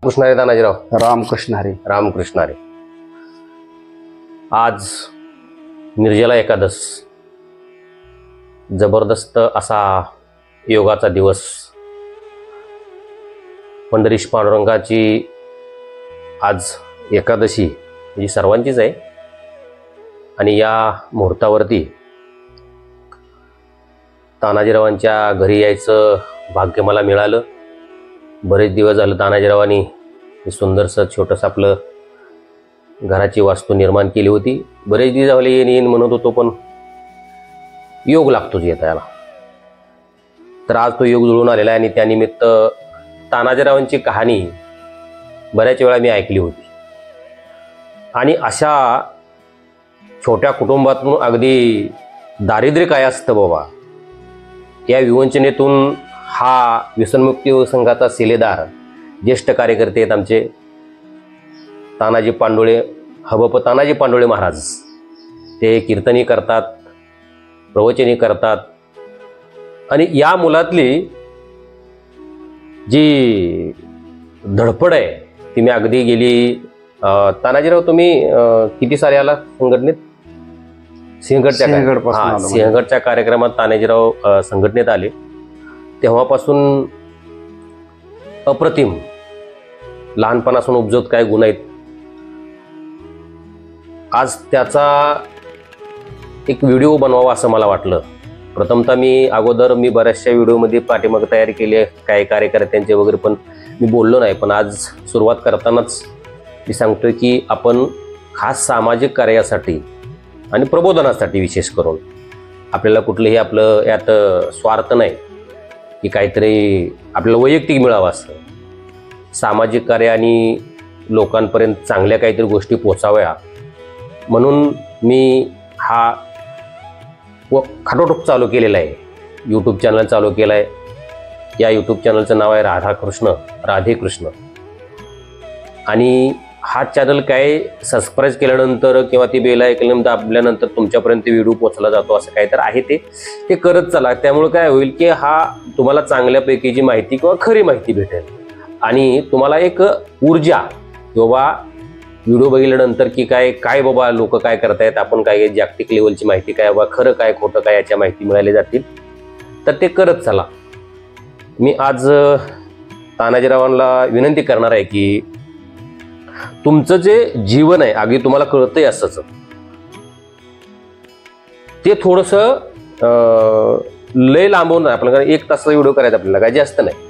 कृष्ण हरी तानाजीराव. रामकृष्ण हरी. रामकृष्ण हरी. आज निर्जला एकादश, जबरदस्त असा योगाचा दिवस. पंढरीश पांडुरंगाची आज एकादशी ही सर्वांचीच आहे आणि या मुहूर्तावरती तानाजीरावांच्या घरी यायचं भाग्य मला मिळालं. बरेच दिवस झालं तानाजीरावांनी हे सुंदरसं छोटंसं आपलं घराची वास्तू निर्माण केली होती. बरेच दिवस झाले येईन म्हणत होतो, पण योग लागतोच येता याला. तर आज तो योग जुळून आलेला आहे आणि त्यानिमित्त तानाजीरावांची कहाणी बऱ्याच वेळा मी ऐकली होती आणि अशा छोट्या कुटुंबातून अगदी दारिद्र्य काय असतं बाबा, या विवंचनेतून हा व्यसनमुक्ती संघाचा शिलेदार ज्येष्ठ कार्यकर्ते आहेत आमचे तानाजी पांडुळे, हबप तानाजी पांडुळे महाराज. ते कीर्तनी करतात, प्रवचनी करतात आणि या मुलातली जी धडपड आहे ती मी अगदी गेली. तानाजीराव तुम्ही किती साली आला संघटनेत? सिंहगडच्या कार्यक्रमात तानाजीराव संघटनेत आले. तेव्हापासून अप्रतिम लहानपणापासून उपजत काय गुण आहेत. आज त्याचा एक व्हिडिओ बनवावा असं मला वाटलं. प्रथमतः मी बऱ्याचशा व्हिडिओमध्ये पाठीमाग तयारी केली आहे, काही कार्यकर्त्यांचे वगैरे, पण मी बोललो नाही. पण आज सुरुवात करतानाच मी सांगतोय की आपण खास सामाजिक कार्यासाठी आणि प्रबोधनासाठी विशेष करून, आपल्याला कुठलंही आपलं यात स्वार्थ नाही की काहीतरी आपल्याला वैयक्तिक मिळावं असं, सामाजिक कार्य आणि लोकांपर्यंत चांगल्या काहीतरी गोष्टी पोचाव्या म्हणून मी हा खाटोटोप चालू केलेला आहे. यूट्यूब चॅनल चालू केला आहे. या यूट्यूब चॅनलचं नाव आहे राधे कृष्ण. आणि हा चॅनल काय सबस्क्राईब केल्यानंतर किंवा ती बेल ऐकल्यानंतर दाबल्यानंतर तुमच्यापर्यंत व्हिडिओ पोचला जातो असं काय तर आहे. ते करत चला. त्यामुळे काय होईल की हा तुम्हाला चांगल्यापैकीची माहिती किंवा खरी माहिती भेटेल आणि तुम्हाला एक ऊर्जा, बाबा व्हिडिओ बघितल्यानंतर की काय बाबा लोक काय करतायत, आपण काय जागतिक लेवलची माहिती काय, बाबा खरं काय खोटं काय याच्या माहिती मिळाली जातील. तर ते करत चला. मी आज तानाजीरावांना विनंती करणार आहे की तुमचं जे जीवन आहे, अगदी तुम्हाला कळतंय असंच, ते थोडंसं लय लांबवून आपल्याला 1 तासाचा व्हिडिओ करायचा, आपल्याला काय जास्त नाही.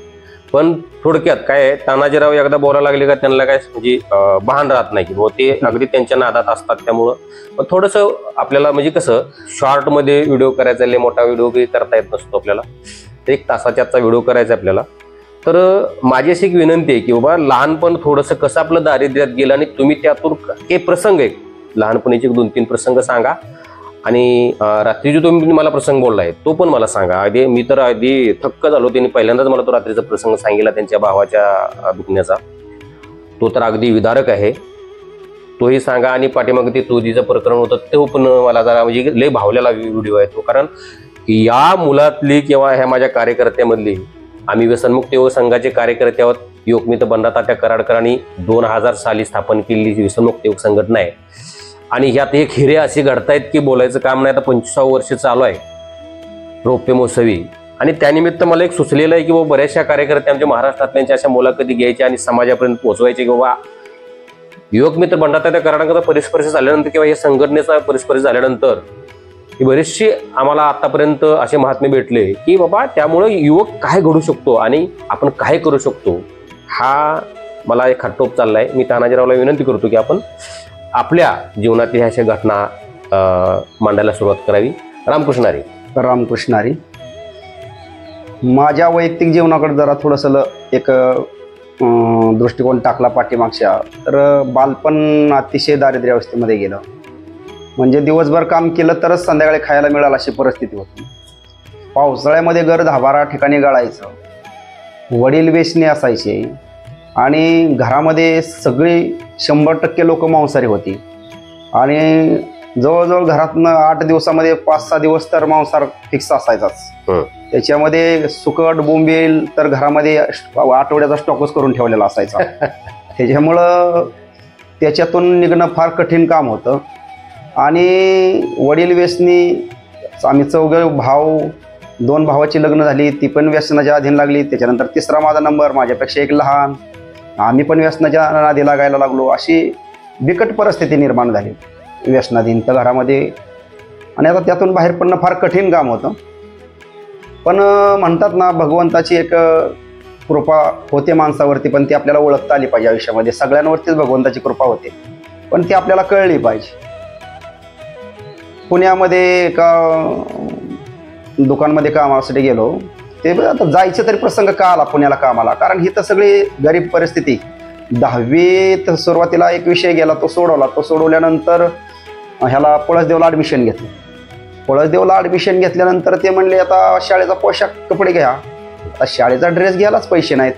पण थोडक्यात काय आहे, तानाजीराव एकदा बोलायला लागले का त्यांना काय म्हणजे भान राहत नाही की बाबा ते अगदी त्यांच्या नादात असतात. त्यामुळं थोडंसं आपल्याला म्हणजे कसं शॉर्टमध्ये व्हिडिओ करायचा, लय मोठा व्हिडिओ काही करता येत नसतो आपल्याला. 1 तासाच्याचा व्हिडिओ करायचा आपल्याला. तर माझी अशी एक विनंती आहे की बाबा लहानपण थोडंसं कसं आपलं दारिद्र्यात गेलं आणि तुम्ही त्यातून काही प्रसंग आहे, लहानपणीचे 2-3 प्रसंग सांगा आणि रात्री जो तुम्ही मला प्रसंग बोललाय तो पण मला सांगा. मी तर अगदी थक्क झालो. त्यांनी पहिल्यांदाच मला तो रात्रीचा प्रसंग सांगितला त्यांच्या भावाच्या दुखण्याचा. तो तर अगदी विदारक आहे, तोही सांगा. आणि पाठीमागे ते तुळजीचं प्रकरण होतं तो पण मला जरा म्हणजे लय भावलेला व्हिडिओ आहे तो. कारण या मुलातली किंवा ह्या माझ्या कार्यकर्त्यामधली, आम्ही व्यसनमुक्त योग संघाचे कार्यकर्ते आहोत. योगमित्र बंडातात्या कराडकरांनी 2000 साली स्थापन केलेली व्यसनमुक्त योग संघटना आहे आणि ह्यात एक हिरे असे घडतायत की बोलायचं काम नाही. आता 25वं वर्ष चालू आहे रौप्य महोत्सवी. आणि त्यानिमित्त मला एक सुचलेलं आहे की बाबा बऱ्याचशा कार्यकर्ते आमच्या महाराष्ट्रातल्या अशा मुलाखती घ्यायच्या आणि समाजापर्यंत पोहोचवायचे की बाबा योगमित्र बंडातात्या कराडकरांचा परिस्पर्श झाल्यानंतर किंवा या संघटनेचा परिस्पर्श झाल्यानंतर ही बरीचशी आम्हाला आतापर्यंत असे महात्मे भेटले की बाबा त्यामुळे युवक काय घडू शकतो आणि आपण काय करू शकतो. हा मला एक खाटोप चाललाय. मी तानाजीरावला विनंती करतो की आपण आपल्या जीवनातील अशा घटना मांडायला सुरुवात करावी. रामकृष्ण हरी. रामकृष्ण हरी. माझ्या वैयक्तिक जीवनाकडे जरा थोडंसं एक दृष्टिकोन टाकला पाठीमागच्या, तर बालपण अतिशय दारिद्र्य अवस्थेमध्ये गेलं. म्हणजे दिवसभर काम केलं तरच संध्याकाळी खायला मिळालं अशी परिस्थिती होती. पावसाळ्यामध्ये घर 10-12 ठिकाणी गाळायचं, वडील वेचणे असायचे आणि घरामध्ये सगळी 100% लोक मांसाहारी होती आणि जवळजवळ घरातनं 8 दिवसामध्ये 5-6 दिवस तर मांसाहार फिक्स असायचाच. त्याच्यामध्ये सुकट बोंबील तर घरामध्ये आठवड्याचा स्टॉकच करून ठेवलेला असायचा. त्याच्यामुळं त्याच्यातून निघणं फार कठीण काम होतं. आणि वडील व्यसनी, आम्ही 4 भाऊ, 2 भावाची लग्न झाली, ती पण व्यसनाच्या अधीन लागली. त्याच्यानंतर 3रा माझा नंबर, माझ्यापेक्षा एक लहान, आम्ही पण व्यसनाच्या नादी लागायला लागलो. अशी बिकट परिस्थिती निर्माण झाली व्यसनाधीन तर घरामध्ये. आणि आता त्यातून बाहेर पडणं फार कठीण काम होतं. पण म्हणतात ना, भगवंताची एक कृपा होते माणसावरती, पण ती आपल्याला ओळखता आली पाहिजे आयुष्यामध्ये. सगळ्यांवरतीच भगवंताची कृपा होते, पण ती आपल्याला कळली पाहिजे. पुण्यामध्ये एका दुकानमध्ये कामासाठी गेलो. ते आता जायचं तरी प्रसंग का आला पुण्याला कामाला, कारण ही तर सगळी गरीब परिस्थिती. 10वीत सुरुवातीला एक विषय गेला, तो सोडवला. तो सोडवल्यानंतर ह्याला पळसदेवला ॲडमिशन घेतलं. पळसदेवला ॲडमिशन घेतल्यानंतर ते म्हणले आता शाळेचा पोशाख कपडे घ्या. आता शाळेचा ड्रेस घ्यायलाच पैसे नाहीत.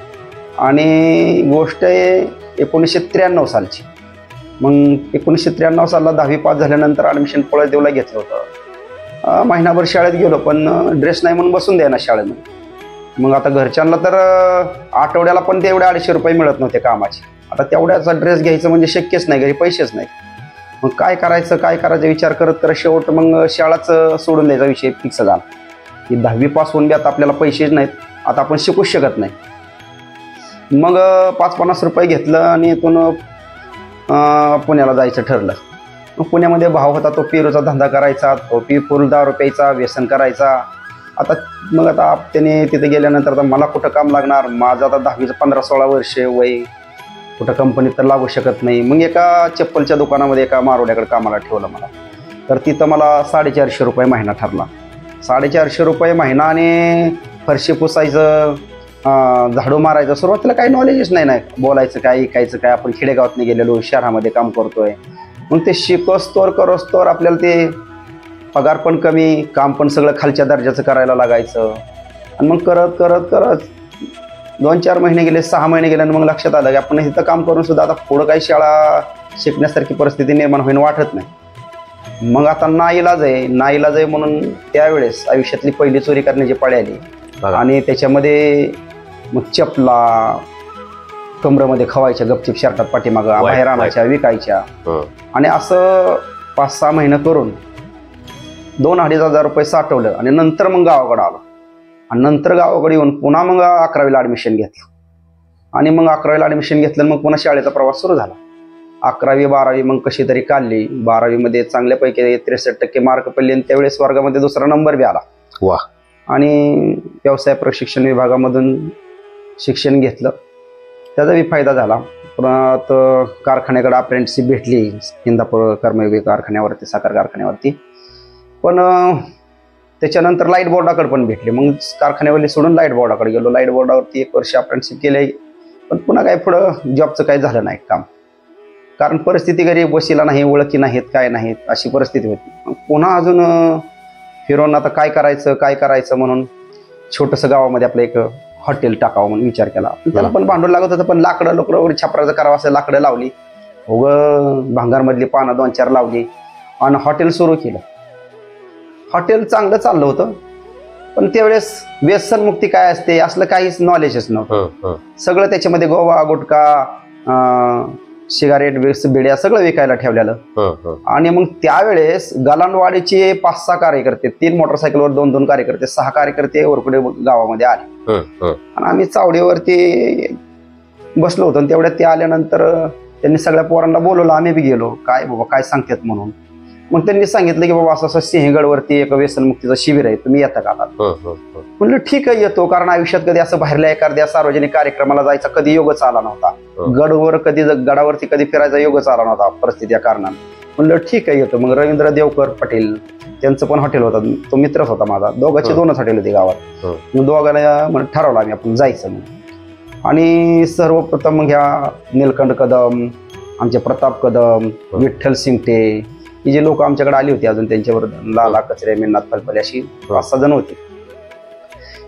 आणि गोष्ट आहे 1993 सालची. मग 1993 सालला 10वी पास झाल्यानंतर ॲडमिशन पळसदेवला घेतलं होतं. महिनाभर शाळेत गेलो, पण ड्रेस नाही म्हणून बसून द्या ना शाळेमध्ये. मग आता घरच्यांना तर आठवड्याला पण ते एवढे 250 रुपये मिळत नव्हते कामाचे. आता तेवढ्याचा ड्रेस घ्यायचं म्हणजे शक्यच नाही, घरी पैसेच नाहीत. मग काय करायचं विचार करत करत शेवट मग शाळाच सोडून द्यायचा विषय फिक्स झाला की 10वी पास होऊन बी आता आपल्याला पैसेच नाहीत, आता आपण शिकूच शकत नाही. मग 50-50 रुपये घेतलं आणि इथून पुण्याला जायचं ठरलं. मग पुण्यामध्ये भाव होता, तो पेरूचा धंदा करायचा, तो फुल दारू प्यायचा, व्यसन करायचा. आता त्याने तिथे गेल्यानंतर आता मला कुठं काम लागणार, माझं आता 10वीचं 15-16 वर्ष वय, कुठं कंपनीत तर लागू शकत नाही. मग एका चप्पलच्या दुकानामध्ये एका मारोड्याकडे कामाला ठेवलं मला. तर तिथं मला 450 रुपये महिना ठरला. 450 रुपये महिना. आणि फरशी पुसायचं, झाडू मारायचं. सुरुवातीला काही नॉलेजच नाही बोलायचं काय, ऐकायचं काय. आपण खेडेगावात नाही गेलेलो, शहरामध्ये काम करतोय. मग ते शिकोस्तोर करोस्तोर आपल्याला ते पगार पण कमी, काम पण सगळं खालच्या दर्जाचं करायला लागायचं. आणि मग करत करत करत 2-4 महिने गेले, 6 महिने गेले. आणि मग लक्षात आलं की आपण इथं काम करून सुद्धा आता पुढं काही शाळा शिकण्यासारखी परिस्थिती निर्माण होईन वाटत नाही. मग आता नाईलाज आहे म्हणून त्यावेळेस आयुष्यातली पहिली चोरी करण्याची पाळी आली. आणि त्याच्यामध्ये मग चपला कमरेमध्ये खवायच्या गपचिप शर्टात पाठीमागं बाहेर आणायच्या, विकायच्या. आणि असं 5-6 महिने करून 2-2.5 हजार रुपये साठवलं. आणि नंतर मग गावाकडे आलो. आणि नंतर गावाकडे येऊन पुन्हा मग 11वीला ॲडमिशन घेतलं. आणि मग 11वीला ॲडमिशन घेतलं. मग पुन्हा शाळेचा प्रवास सुरू झाला. 11वी 12वी मग कशी तरी काढली. 12वीमध्ये चांगल्यापैकी 63% मार्क पडले. आणि त्यावेळेस वर्गामध्ये 2रा नंबर बी आला. वा. आणि व्यवसाय प्रशिक्षण विभागामधून शिक्षण घेतलं, त्याचा बी फायदा झाला. परत कारखान्याकडे अप्रेंटिसशिप भेटली इंदापूर कर्मयोगी कारखान्यावरती, साखर कारखान्यावरती. पण त्याच्यानंतर लाईट बोर्डाकडे पण भेटले. मग कारखान्यावरली सोडून लाईट बोर्डाकडे गेलो. लाईट बोर्डावरती 1 वर्ष अप्रेंटिसशिप केले. पण पुन्हा काय पुढं जॉबचं काही झालं नाही काम, कारण परिस्थिती गरीब, वशिला नाही, ओळखी नाहीत, काय नाहीत, अशी परिस्थिती होती. मग पुन्हा अजून फिरून आता काय करायचं म्हणून छोटंसं गावामध्ये आपलं एक हॉटेल टाकावं म्हणून विचार केला. त्याला पण भांडवल लागत होतं. पण लाकडं वगैरे छपराचं करावं असं लाकडं लावली, भांगारमधली पानं 2-4 लावली आणि हॉटेल सुरू केलं. हॉटेल चांगलं चाललं होतं. पण त्यावेळेस व्यसनमुक्ती काय असते असलं काहीच नॉलेजच नव्हतं. सगळं त्याच्यामध्ये गोवा, गुटखा, सिगारेट, बिड्या सगळं विकायला ठेवलेलं. आणि मग त्यावेळेस गलांडवाडीचे 5-6 कार्यकर्ते, 3 मोटरसायकलवर 2-2 कार्यकर्ते, 6 कार्यकर्ते वरकुडे गावामध्ये आले. आणि आम्ही चावडीवरती बसलो होतो. तेवढ्यात ते आल्यानंतर त्यांनी सगळ्या पोरांना बोलवलं. आम्ही बी गेलो. काय बाबा काय सांगतात म्हणून. मग त्यांनी सांगितलं की बाबा असं सिंहगडवरती एक व्यसनमुक्तीचं शिबिर आहे, तुम्ही येता का? म्हणलं ठीक आहे येतो, कारण आयुष्यात कधी असं बाहेरल्या एखाद्या सार्वजनिक कार्यक्रमाला जायचा कधी योगच आला नव्हता. गडावरती कधी फिरायचा योगच आला नव्हता परिस्थिती या कारणाने. म्हणलं ठीक आहे येतो. मग रवींद्र देवकर पटेल त्यांचं पण हॉटेल होतं, तो मित्रच होता माझा. दोघांचे 2च हॉटेल होते गावात. मग दोघांना ठरवलं आम्ही आपण जायचं म्हणून. आणि सर्वप्रथम मग ह्या नीलकंठ कदम, आमचे प्रताप कदम, विठ्ठल सिंगटे, ही जे लोक आमच्याकडे आली होती, अजून त्यांच्यावर लाला कचरे, मेनाथ फलफले अशी 5-6 जण होती.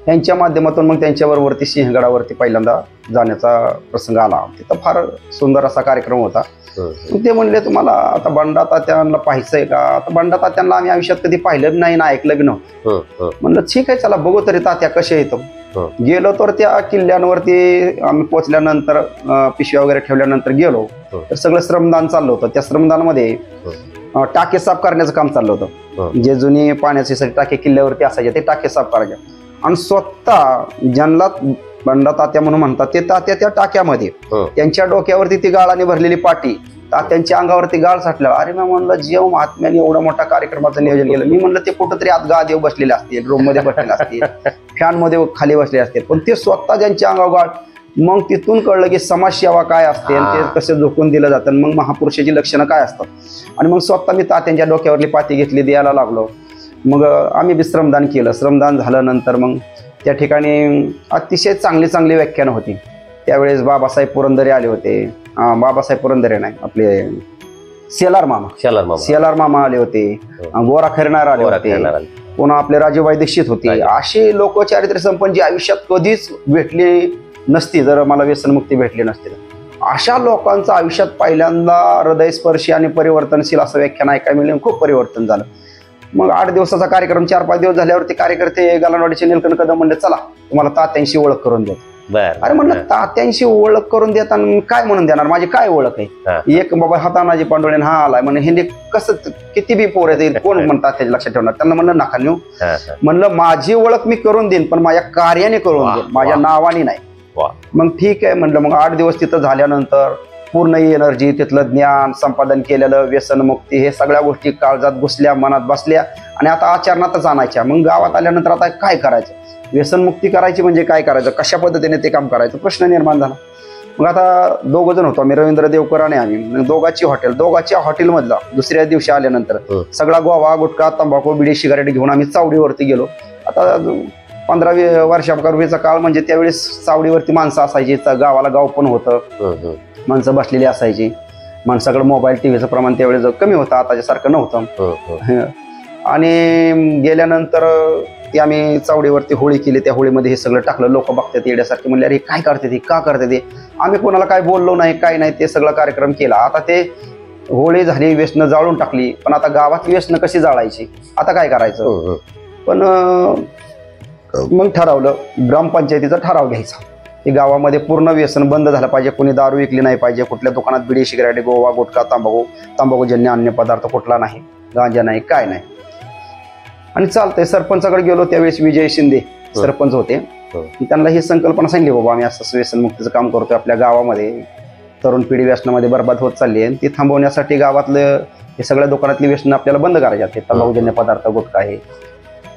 यांच्या माध्यमातून मग त्यांच्याबरोबरती सिंहगडावरती पहिल्यांदा जाण्याचा प्रसंग आला. तिथं फार सुंदर असा कार्यक्रम होता. मग ते म्हणले तुम्हाला आता बंडा तात्यांना पाहायचंय का? आता बंडा तात्यांना आम्ही आयुष्यात कधी पाहिलं नाही ना ऐकलं बी नव्हतं. म्हणलं ठीक आहे चला बघू तरी तात्या कसे येतो. गेलो तर त्या किल्ल्यांवरती आम्ही पोहोचल्यानंतर पिशव्या वगैरे ठेवल्यानंतर गेलो तर सगळं श्रमदान चाललं होतं. त्या श्रमदानामध्ये टाके साफ करण्याचं काम चाललं होतं. जे जुनी पाण्याचे टाके किल्ल्यावरती असायचे ते टाके साफ करायचे. आणि स्वतः ज्यांना बंडा तात्या म्हणून म्हणतात ते तात्या त्या टाक्यामध्ये त्यांच्या डोक्यावरती ती गाळाने भरलेली पाटी, तात्यांच्या अंगावरती गाळ साठला. अरे मी म्हणलं जेव्हा महात्म्याने एवढा मोठा कार्यक्रमाचं नियोजन केलं, मी म्हणलं ते कुठंतरी आत गादेव बसलेले असतील, रूम मध्ये बसलेले असतील, फॅन मध्ये खाली बसले असतील, पण ते स्वतः ज्यांच्या अंगावर गाळ. मग तिथून कळलं की समाजसेवा काय असते आणि ते कसं झोकून दिलं जातं, मग महापुरुषाची लक्षणं काय असतात. आणि मग स्वतः मी तात्यांच्या डोक्यावरली पाती घेतली, द्यायला लागलो. मग आम्ही श्रमदान केलं. श्रमदान झाल्यानंतर मग त्या ठिकाणी अतिशय चांगली चांगली व्याख्यानं होती. त्यावेळेस बाबासाहेब पुरंदरे आले होते. बाबासाहेब पुरंदरे नाही, आपले शेलार मामा आले होते. गोरा खैरनार आले होते. पुन्हा आपले राजूभाई दीक्षित होते. असे लोक चारित्र्य संपन्न जी आयुष्यात कधीच भेटली नसती जर मला व्यसनमुक्ती भेटली नसती. अशा लोकांचं आयुष्यात पहिल्यांदा हृदयस्पर्शी आणि परिवर्तनशील असं व्याख्यान ऐकायला मिळालं. खूप परिवर्तन झालं. मग 8 दिवसाचा कार्यक्रम 4-5 दिवस झाल्यावरती कार्यकर्ते गलांडवाडीचे निलकंठ कदम म्हणले चला तुम्हाला तात्यांशी ओळख करून देत. अरे म्हणलं तात्यांशी ओळख करून देत आणि काय म्हणून देणार, माझी काय ओळख आहे. एक बाबा हातानाजी पांडुळे हा आलाय म्हणे, हे कसं किती बी पोर आहेत कोण म्हणतात त्याच्या लक्षात ठेवणार. त्यांना म्हणलं नका नेऊ. म्हणलं माझी ओळख मी करून देईन पण माझ्या कार्याने करून देईन, माझ्या नावाने नाही. मग ठीक आहे म्हणलं. मग 8 दिवस तिथं झाल्यानंतर पूर्ण एनर्जी, तिथलं ज्ञान संपादन केलेलं, व्यसनमुक्ती हे सगळ्या गोष्टी काळजात घुसल्या, मनात बसल्या आणि आता आचरणातच आणायच्या. मग गावात आल्यानंतर आता काय करायचं, व्यसनमुक्ती करायची म्हणजे काय करायचं, कशा पद्धतीने ते काम करायचं, प्रश्न निर्माण झाला. मग आता 2 जण होतो आम्ही, रवींद्र देवकर आणि आम्ही. दोघाच्या हॉटेलमधला दुसऱ्या दिवशी आल्यानंतर सगळा गोवा गुटखा तंबाखू बिडी सिगारेट घेऊन आम्ही चावडीवरती गेलो. आता 15-20 वर्षापूर्वीचा काळ म्हणजे त्यावेळेस चावडीवरती माणसं असायची, गावाला गाव पण होतं, माणसं बसलेली असायची. माणसाकडे मोबाईल टीव्हीचं प्रमाण त्यावेळेस कमी होतं, आताच्या सारखं नव्हतं. आणि गेल्यानंतर ती आम्ही चावडीवरती होळी केली. त्या होळीमध्ये हे सगळं टाकलं. लोक बघतात येड्यासारखे, म्हणले अरे काय करते ते, का करते ते. आम्ही कोणाला काय बोललो नाही, काय नाही, ते सगळं कार्यक्रम केला. आता ते होळी झाली, व्यसनं जाळून टाकली, पण आता गावात व्यसनं कशी जाळायची, आता काय करायचं. पण मग ठरवलं, ग्रामपंचायतीचा ठराव घ्यायचा की गावामध्ये पूर्ण व्यसन बंद झालं पाहिजे, कोणी दारू विकली नाही पाहिजे, कुठल्या दुकानात बिडी सिगारेट गोवा गुटखा तंबाखूजन्य अन्य पदार्थ कुठला नाही, गांजा नाही, काय नाही. आणि चालतंय. सरपंचाकडे गेलो. त्यावेळेस विजय शिंदे सरपंच होते. त्यांना ही संकल्पना सांगली, बाबा आम्ही असं व्यसनमुक्तीचं काम करतोय, आपल्या गावामध्ये तरुण पिढी व्यसनामध्ये बरबाद होत चालली आहे, ती थांबवण्यासाठी गावातलं हे सगळ्या दुकानातली व्यसन आपल्याला बंद करायचे आहेत, तंबाखूजन्य पदार्थ गुटखा आहे.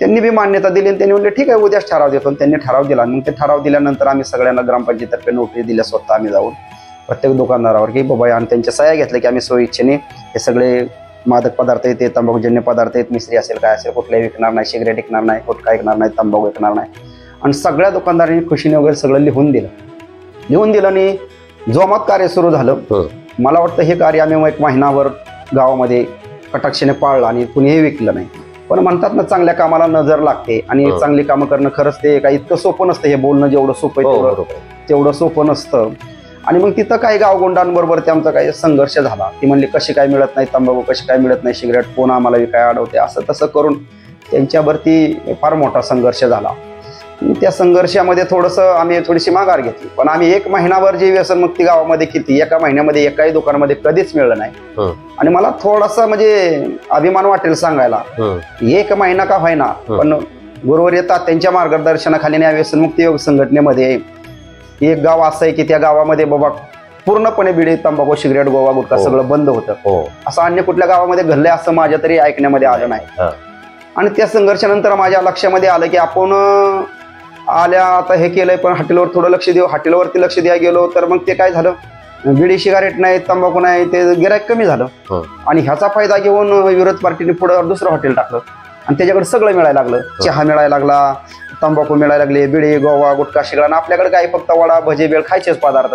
त्यांनी बी मान्यता दिली आणि त्यांनी म्हणले ठीक आहे उद्याच ठराव देतो. त्यांनी ठराव दिला. मग ते ठराव दिल्यानंतर आम्ही सगळ्यांना ग्रामपंचायतीतर्फे नोटीस दिल्या, स्वतः आम्ही जाऊन प्रत्येक दुकानदारावर की बाबा, आणि त्यांच्या सह्या घेतल्या की आम्ही स्वइच्छेने हे सगळे मादक पदार्थ आहेत, ते तंबाखूजन्य पदार्थ आहेत, मिसरी असेल काय असेल कुठलाही विकणार नाही, सिगरेट विकणार नाही, गुटखा विकणार नाही, तंबाखू विकणार नाही. आणि सगळ्या दुकानदारांनी खुशीने वगैरे सगळं लिहून दिलं आणि जोमात कार्य सुरू झालं. मला वाटतं हे कार्य आम्ही 1 महिनाभर गावामध्ये कटाक्षाने पाळलं आणि कुणीही विकलं नाही. पण म्हणतात ना, चांगल्या कामाला नजर लागते आणि चांगली कामं करणं खरंच ते काही इतकं सोपं नसतं. हे बोलणं जेवढं सोपं आहे तेवढं सोपं नसतं. आणि मग तिथं काही गावगोंडांबरोबर ते आमचा काही संघर्ष झाला. ती म्हणली कशी काय मिळत नाही तंबाखू, कशी काय मिळत नाही सिगरेट, कोण आम्हाला विकाय अडवते, असं तसं करून त्यांच्यावरती फार मोठा संघर्ष झाला. त्या संघर्षामध्ये आम्ही थोडीशी माघार घेतली. पण आम्ही 1 महिनाभर जी व्यसनमुक्ती गावामध्ये केली, 1 महिन्यामध्ये एकाही दुकानामध्ये कधीच मिळलं नाही. आणि मला थोडासा म्हणजे अभिमान वाटेल सांगायला, 1 महिना का होईना पण गुरुवर येतात त्यांच्या मार्गदर्शनाखाली या व्यसनमुक्ती योग संघटनेमध्ये एक गाव असं आहे की त्या गावामध्ये बाबा पूर्णपणे बिडी तंबाखू सिगरेट गोवा गुटखा सगळं बंद होतं. असं अन्य कुठल्या गावामध्ये घडलंय असं माझ्या तरी ऐकण्यामध्ये आलं नाही. आणि त्या संघर्षानंतर माझ्या लक्षामध्ये आलं की आपण आल्या आता हे केलंय, पण हॉटेलवर थोडं लक्ष देऊ. हॉटेलवरती लक्ष द्यायला गेलो तर मग ते काय झालं, बिडी सिगारेट नाही, तंबाखू नाही, ते गिराईक कमी झालं. आणि ह्याचा फायदा घेऊन विरोध पार्टीने पुढे दुसरं हॉटेल टाकलं आणि त्याच्याकडे सगळं मिळायला लागलं. चहा मिळायला लागला, तंबाखू मिळायला लागले, बिडी गोवा गुटखा सिगारेट. आपल्याकडे काय फक्त वडा भजे बेळ खायचेच पदार्थ,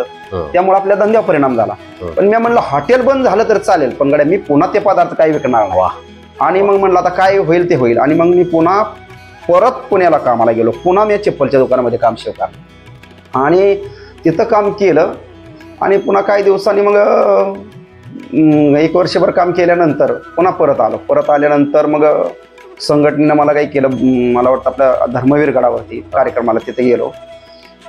त्यामुळे आपल्या धंद्यावर परिणाम झाला. पण मी म्हणलं हॉटेल बंद झालं तर चालेल, पण गड्या मी पुन्हा ते पदार्थ काही विकणार नाही. आणि मग म्हणलं आता काय होईल ते होईल. आणि मग मी पुन्हा परत पुण्याला कामाला गेलो. पुन्हा मी चप्पलच्या दुकानामध्ये काम स्वीकारलं आणि तिथं काम केलं. आणि पुन्हा काही दिवसांनी मग 1 वर्षभर काम केल्यानंतर पुन्हा परत आल्यानंतर मग संघटनेनं मला काही केलं, मला वाटतं आपल्या धर्मवीर गडावरती कार्यक्रमाला तिथे गेलो.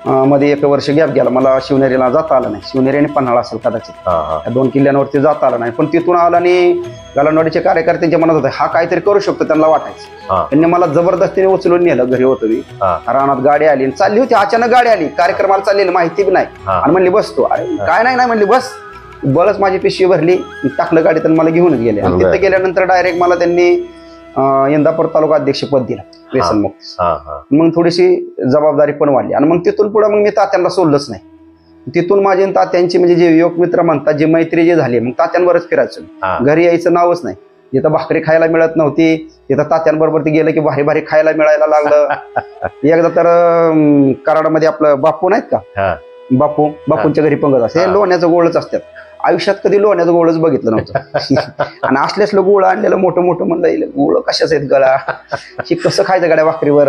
मध्ये 1 वर्ष गॅप गेला, मला शिवनेरीला जाता आलं नाही. शिवनेरी आणि पन्हाळा असेल कदाचित, या 2 किल्ल्यांवरती जाता आलं नाही. पण तिथून आला आणि गलांडवाडीचे कार्यकर्त्यांच्या मनात होते हा काहीतरी करू शकतो, त्यांना वाटायचं. त्यांनी मला जबरदस्तीने उचलून नेलं. घरी होतो मी, रानात गाडी आली चालली होती, अचानक गाडी आली, कार्यक्रमाला चाललेली माहिती बी नाही. आणि म्हणली बसतो. अरे काय नाही म्हणली बस. बरंच माझी पिशवी भरली, टाकलं गाडीत आणि मला घेऊनच गेले. आणि तिथे गेल्यानंतर डायरेक्ट मला त्यांनी इंदापूर तालुका अध्यक्षपद दिला व्यसनमुक्त. मग थोडीशी जबाबदारी पण वाढली. आणि मग तिथून पुढे मग मी तात्यांना सोडलंच नाही. तिथून माझे तात्यांची म्हणजे जे युवक मित्र म्हणतात, जी मैत्री जी झाली, मग तात्यांवरच फिरायचं. घरी यायचं नावच नाही. जिथं भाकरी खायला मिळत नव्हती तिथं तात्यांबरोबर ते गेलं की भारी भारी खायला मिळायला लागलं. एकदा तर कराडामध्ये आपलं बापू नाहीत का, बापूंच्या घरी पंगत असते, लोण्याचं गोळच असतात. आयुष्यात कधी लोण्याचं गोळच बघितलं नव्हतं. आणि असल्यास गोळ आणलेलं मोठं म्हणलं गोळ कशाच आहेत गळा, की कसं खायचं गाड्या भाकरीवर.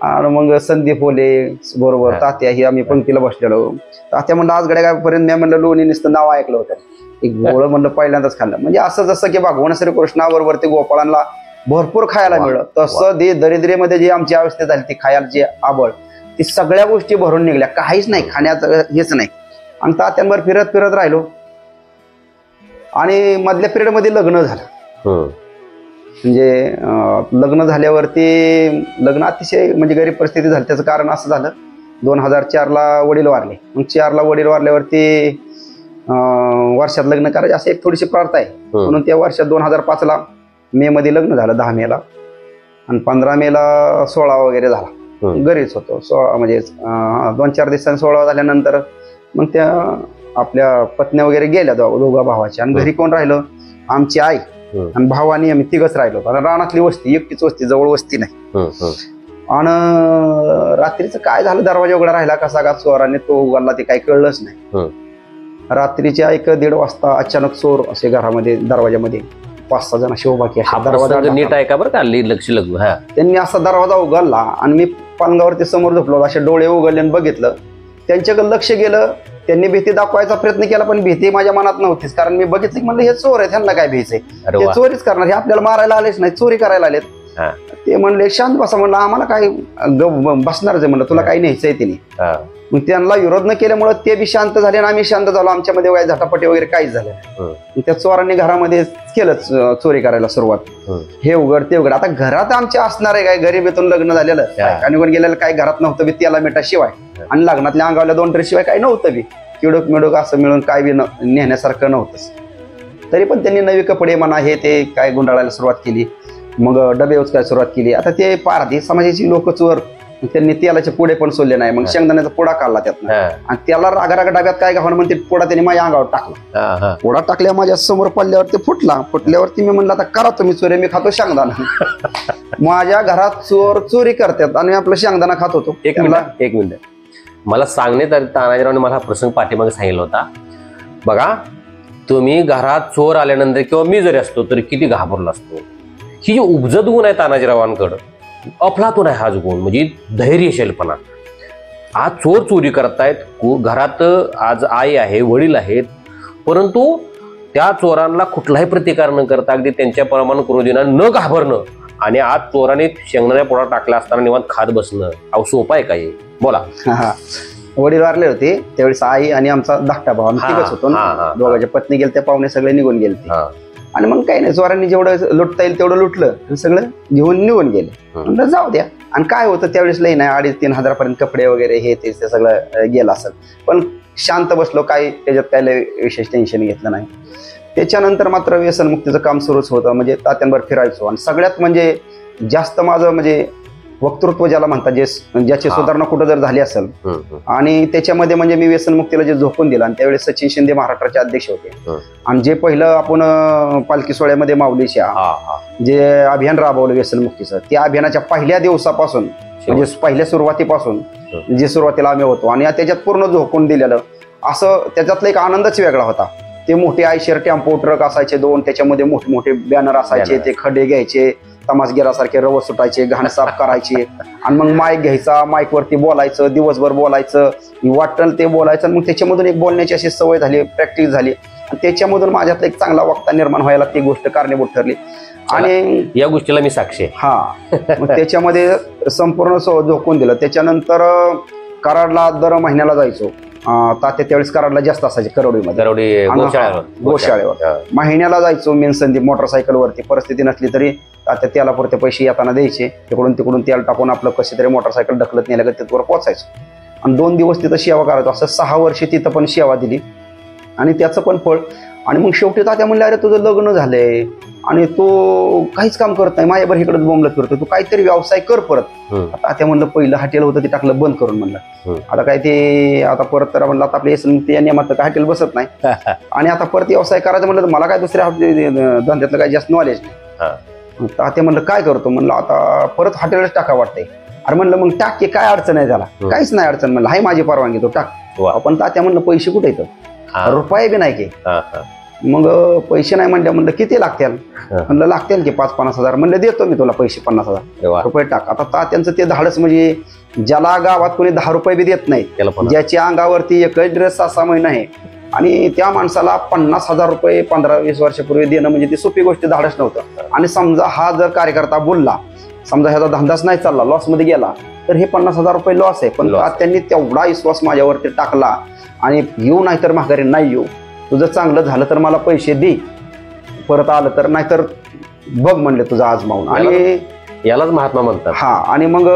आणि मग संदीप होले बरोबर तात्या ही आम्ही पंक्तीला बसलेलो. तात्या म्हणलं आज गड्या पर्यंत मी म्हणलं लोणी नुसतं नाव ऐकलं होतं, एक गोळ म्हणलं पहिल्यांदाच खाल्लं. म्हणजे असं जसं की भगवान श्रीकृष्णाबरोबर ते गोपाळांना भरपूर खायला मिळलं, तसं ते दरिद्रेमध्ये जी आमची अवस्था झाली ती खायला जी आवड, ती सगळ्या गोष्टी भरून निघल्या. काहीच नाही, खाण्याचं हेच नाही. आणि तात्यांवर फिरत राहिलो. आणि मधल्या पिरियडमध्ये लग्न झालं. म्हणजे लग्न झाल्यावरती लग्न अतिशय म्हणजे गरीब परिस्थिती झाली. त्याचं कारण असं झालं, 2004ला वडील वारले. मग 4ला वडील वारल्यावरती वर्षात लग्न करायचं असं एक थोडीशी प्रथा आहे. म्हणून त्या वर्षात 2005ला मे मध्ये लग्न झालं, 10 मेला. आणि 15 मेला 16 वगैरे झाला. घरीच होतो. 16 म्हणजे 2-4 दिवसांनी 16 झाल्यानंतर मग त्या आपल्या पत्न्या वगैरे गेल्या दोघा भावाच्या. आणि घरी कोण राहिलं, आमची आई आणि भाऊ आणि आम्ही 3घच राहिलो. आणि रानातली वस्ती, एकटीच वस्ती, जवळ वस्ती नाही. आणि रात्रीचं काय झालं, दरवाजा उघडा राहिला कसा का चोराने तो उघडला ते काही कळलंच नाही. रात्रीच्या 1-1:30 वाजता अचानक चोर असे घरामध्ये दरवाजामध्ये 5-6 जण अशी उभा केला. दरवाजा नीट आहे का बरं का, लक्ष लागू. त्यांनी असा दरवाजा उघडला आणि मी पालंगावरती समोर झोपलो. असे डोळे उघडले आणि बघितलं. त्यांच्याकडे लक्ष गेलं. त्यांनी भीती दाखवायचा प्रयत्न केला पण भीती माझ्या मनात नव्हतीच. कारण मी बघितलं की म्हणलं हे चोर आहे, त्यांना काय भीच आहे, हे चोरीच करणार, हे आपल्याला मारायला आलेच नाही, चोरी करायला आलेत. ते म्हणले शांत बसा. म्हणलं आम्हाला काय बसणारच आहे, म्हणलं तुला काही न्यायचंय तिने. मग त्यांना विरोध न केल्यामुळे ते बी शांत झाले आणि आम्ही शांत झालो. आमच्यामध्ये काही झटापटी वगैरे काहीच झालं. त्या चोरांनी घरामध्ये केलं चोरी करायला सुरुवात. हे उघड ते उघड. आता घरात आमच्या असणार आहे काय, गरिबीतून लग्न झालेलं आणि कोण गेलेलं काही घरात नव्हतं बी, त्याला मिठाशिवाय आणि लग्नातल्या अंगावल्या 2 ड्रेस शिवाय काही नव्हतं बी. किडोक मिडोक असं मिळून काय बी नेण्यासारखं नव्हतंच. तरी पण त्यांनी नवी कपडे म्हणा हे ते काय गुंडाळायला सुरुवात केली. मग डबे उचकायला सुरुवात केली. आता ते पारधी समाजाची लोक चोर, त्यांनी तेलाचे पुढे पण सोडले नाही. मग शेंगदाण्याचा पुडा काढला त्यातनं आणि त्याला रागा डब्यात काय घालून म्हणते पुडा त्यांनी माझ्या अंगावर टाकला. पुडा टाकल्या माझ्या समोर पडल्यावरती फुटल्यावरती मी म्हणलं आता करा तुम्ही चोरी, मी खातो शेंगदाणा. माझ्या घरात चोर चोरी करतात आणि आपलं शेंगदाणा खात होतो. एक मिनिट मला सांगण्यात आलं, तानाजीरावने मला प्रसंग पाठीमागे सांगितला होता. बघा तुम्ही घरात चोर आल्यानंतर किंवा मी जरी असतो तरी किती घाबरलो असतो. ही जी उपजत गुण आहे तानाजीरावांकडं, अफलातून आहे हाच गुण, म्हणजे धैर्यशीलपणा. आज चोर चोरी करतायत, घरात आज आई आहे, वडील आहेत, परंतु त्या चोरांना कुठलाही प्रतिकार न करता अगदी त्यांच्या प्रमाण क्रोधीनं न घाबरणं आणि आज चोराने शेंगदाण्या पोळा टाकला असताना निवांत खात बसणं, अहो सोपं आहे काय? बोला. वडील वारले होते त्यावेळेस आई आणि आमचा धाकटा भाऊ, आम्ही 3घच होतो ना. दोघांच्या पत्नी गेले, त्या पाहुणे सगळे निघून गेले. आणि मग काही नाही, चोरांनी जेवढं लुटता येईल तेवढं लुटलं आणि सगळं घेऊन निघून गेले. म्हणलं जाऊ द्या. आणि काय होतं त्यावेळेस लई नाही, 2,500-3 हजारापर्यंत कपडे वगैरे हे ते सगळं गेलं असेल. पण शांत बसलो, काही त्याच्यात काय लय विशेष टेन्शन घेतलं नाही. त्याच्यानंतर मात्र व्यसनमुक्तीचं काम सुरूच होतं. म्हणजे तात्यांवर फिरायचो. आणि सगळ्यात म्हणजे जास्त माझं म्हणजे वक्तृत्व ज्याला म्हणतात, ज्याची सुधारणा कुठं जर झाली असेल आणि त्याच्यामध्ये म्हणजे मी व्यसनमुक्तीला जे झोकून दिलं. आणि त्यावेळेस सचिन शिंदे महाराष्ट्राचे अध्यक्ष होते. आणि जे पहिलं आपण पालखी सोहळ्यामध्ये माऊलीच्या जे अभियान राबवलं व्यसनमुक्तीचं, त्या अभियानाच्या पहिल्या दिवसापासून म्हणजे पहिल्या सुरुवातीपासून जे सुरुवातीला आम्ही होतो आणि त्याच्यात पूर्ण झोकून दिलेलं असं, त्याच्यातला एक आनंदच वेगळा होता. ते मोठे आयशर टेम्पो ट्रक असायचे 2, त्याच्यामध्ये मोठे मोठे बॅनर असायचे, ते खड्डे घ्यायचे, तमासगिरासारखे रवत सुटायचे, घाण साफ करायचे आणि मग माईक घ्यायचा, माईकवरती बोलायचं, दिवसभर बोलायचं, वाटेल ते बोलायचं. मग त्याच्यामधून एक बोलण्याची अशी सवय झाली, प्रॅक्टिस झाली आणि त्याच्यामधून माझ्यातला एक चांगला वक्ता निर्माण व्हायला ती गोष्ट कारणीभूत ठरली. आणि या गोष्टीला मी साक्षी आहे. हा, मग त्याच्यामध्ये संपूर्ण झोकून दिलं. त्याच्यानंतर कराडला दर महिन्याला जायचो. तात्या त्यावेळेस कराडला जास्त असायचे, करवडीमध्ये, गोशाळेवर महिन्याला जायचो. मेन संदीप मोटरसायकलवरती, परिस्थिती नसली तरी तात्या त्याला पुरते पैसे येताना द्यायचे. तिकडून तेल टाकून आपलं कशी तरी मोटरसायकल ढकलत नेलं का तिथवर पोचायचो आणि 2 दिवस तिथं सेवा करायचो. असं 6 वर्ष तिथं पण सेवा दिली आणि त्याचं पण फळ. आणि मग शेवटी तात्या म्हणले, अरे तुझं लग्न झालंय आणि तू काहीच काम करत नाही, माझ्यावर इकडे बोंबलत फिरतो, तू काहीतरी व्यवसाय कर परत. तात्या म्हणलं, पहिलं हॉटेल होतं ते टाकलं बंद करून. म्हणलं आता काय ते आता परत तर म्हणलं आता आपल्या या नियमात काय हॉटेल बसत नाही आणि आता परत व्यवसाय करायचं म्हणलं तर मला काय दुसऱ्या धंद्यातलं काही जास्त नॉलेज नाही. तात्या म्हणलं काय करतो? म्हणलं आता परत हॉटेलच टाका वाटतंय. अरे म्हणलं मग टाक की, काय अडचण आहे त्याला? काहीच नाही अडचण. म्हणलं हाय माझी परवानगी, तो टाक. पण तात्या म्हणलं पैसे कुठे येतं? रुपये बी नाही की. मग पैसे नाही म्हणलं किती लागतील? म्हणलं लागतील की 5-50 हजार. म्हणलं देतो मी तुला पैसे 50 हजार रुपये टाक. आता तात्यांचं ते धाडस, म्हणजे ज्याला गावात कोणी 10 रुपये बी देत नाही, ज्याच्या अंगावरती एकच ड्रेस 6 महिना आहे आणि त्या माणसाला 50 हजार रुपये 15-20 वर्षापूर्वी देणं म्हणजे ती सोपी गोष्ट, धाडस नव्हतं. आणि समजा हा जर कार्यकर्ता बोलला, समजा ह्याचा धंदाच नाही चालला, लॉस मध्ये गेला, तर हे 50 हजार रुपये लॉस आहे. पण त्यांनी तेवढा विश्वास माझ्यावरती टाकला आणि येऊ नाही तर माघारी नाही येऊ, तुझं चांगलं झालं तर मला पैसे दे, परत आलं तर, नाहीतर बघ म्हणले तुझं आजमावून. आणि यालाच महात्मा म्हणतात. हा, आणि मग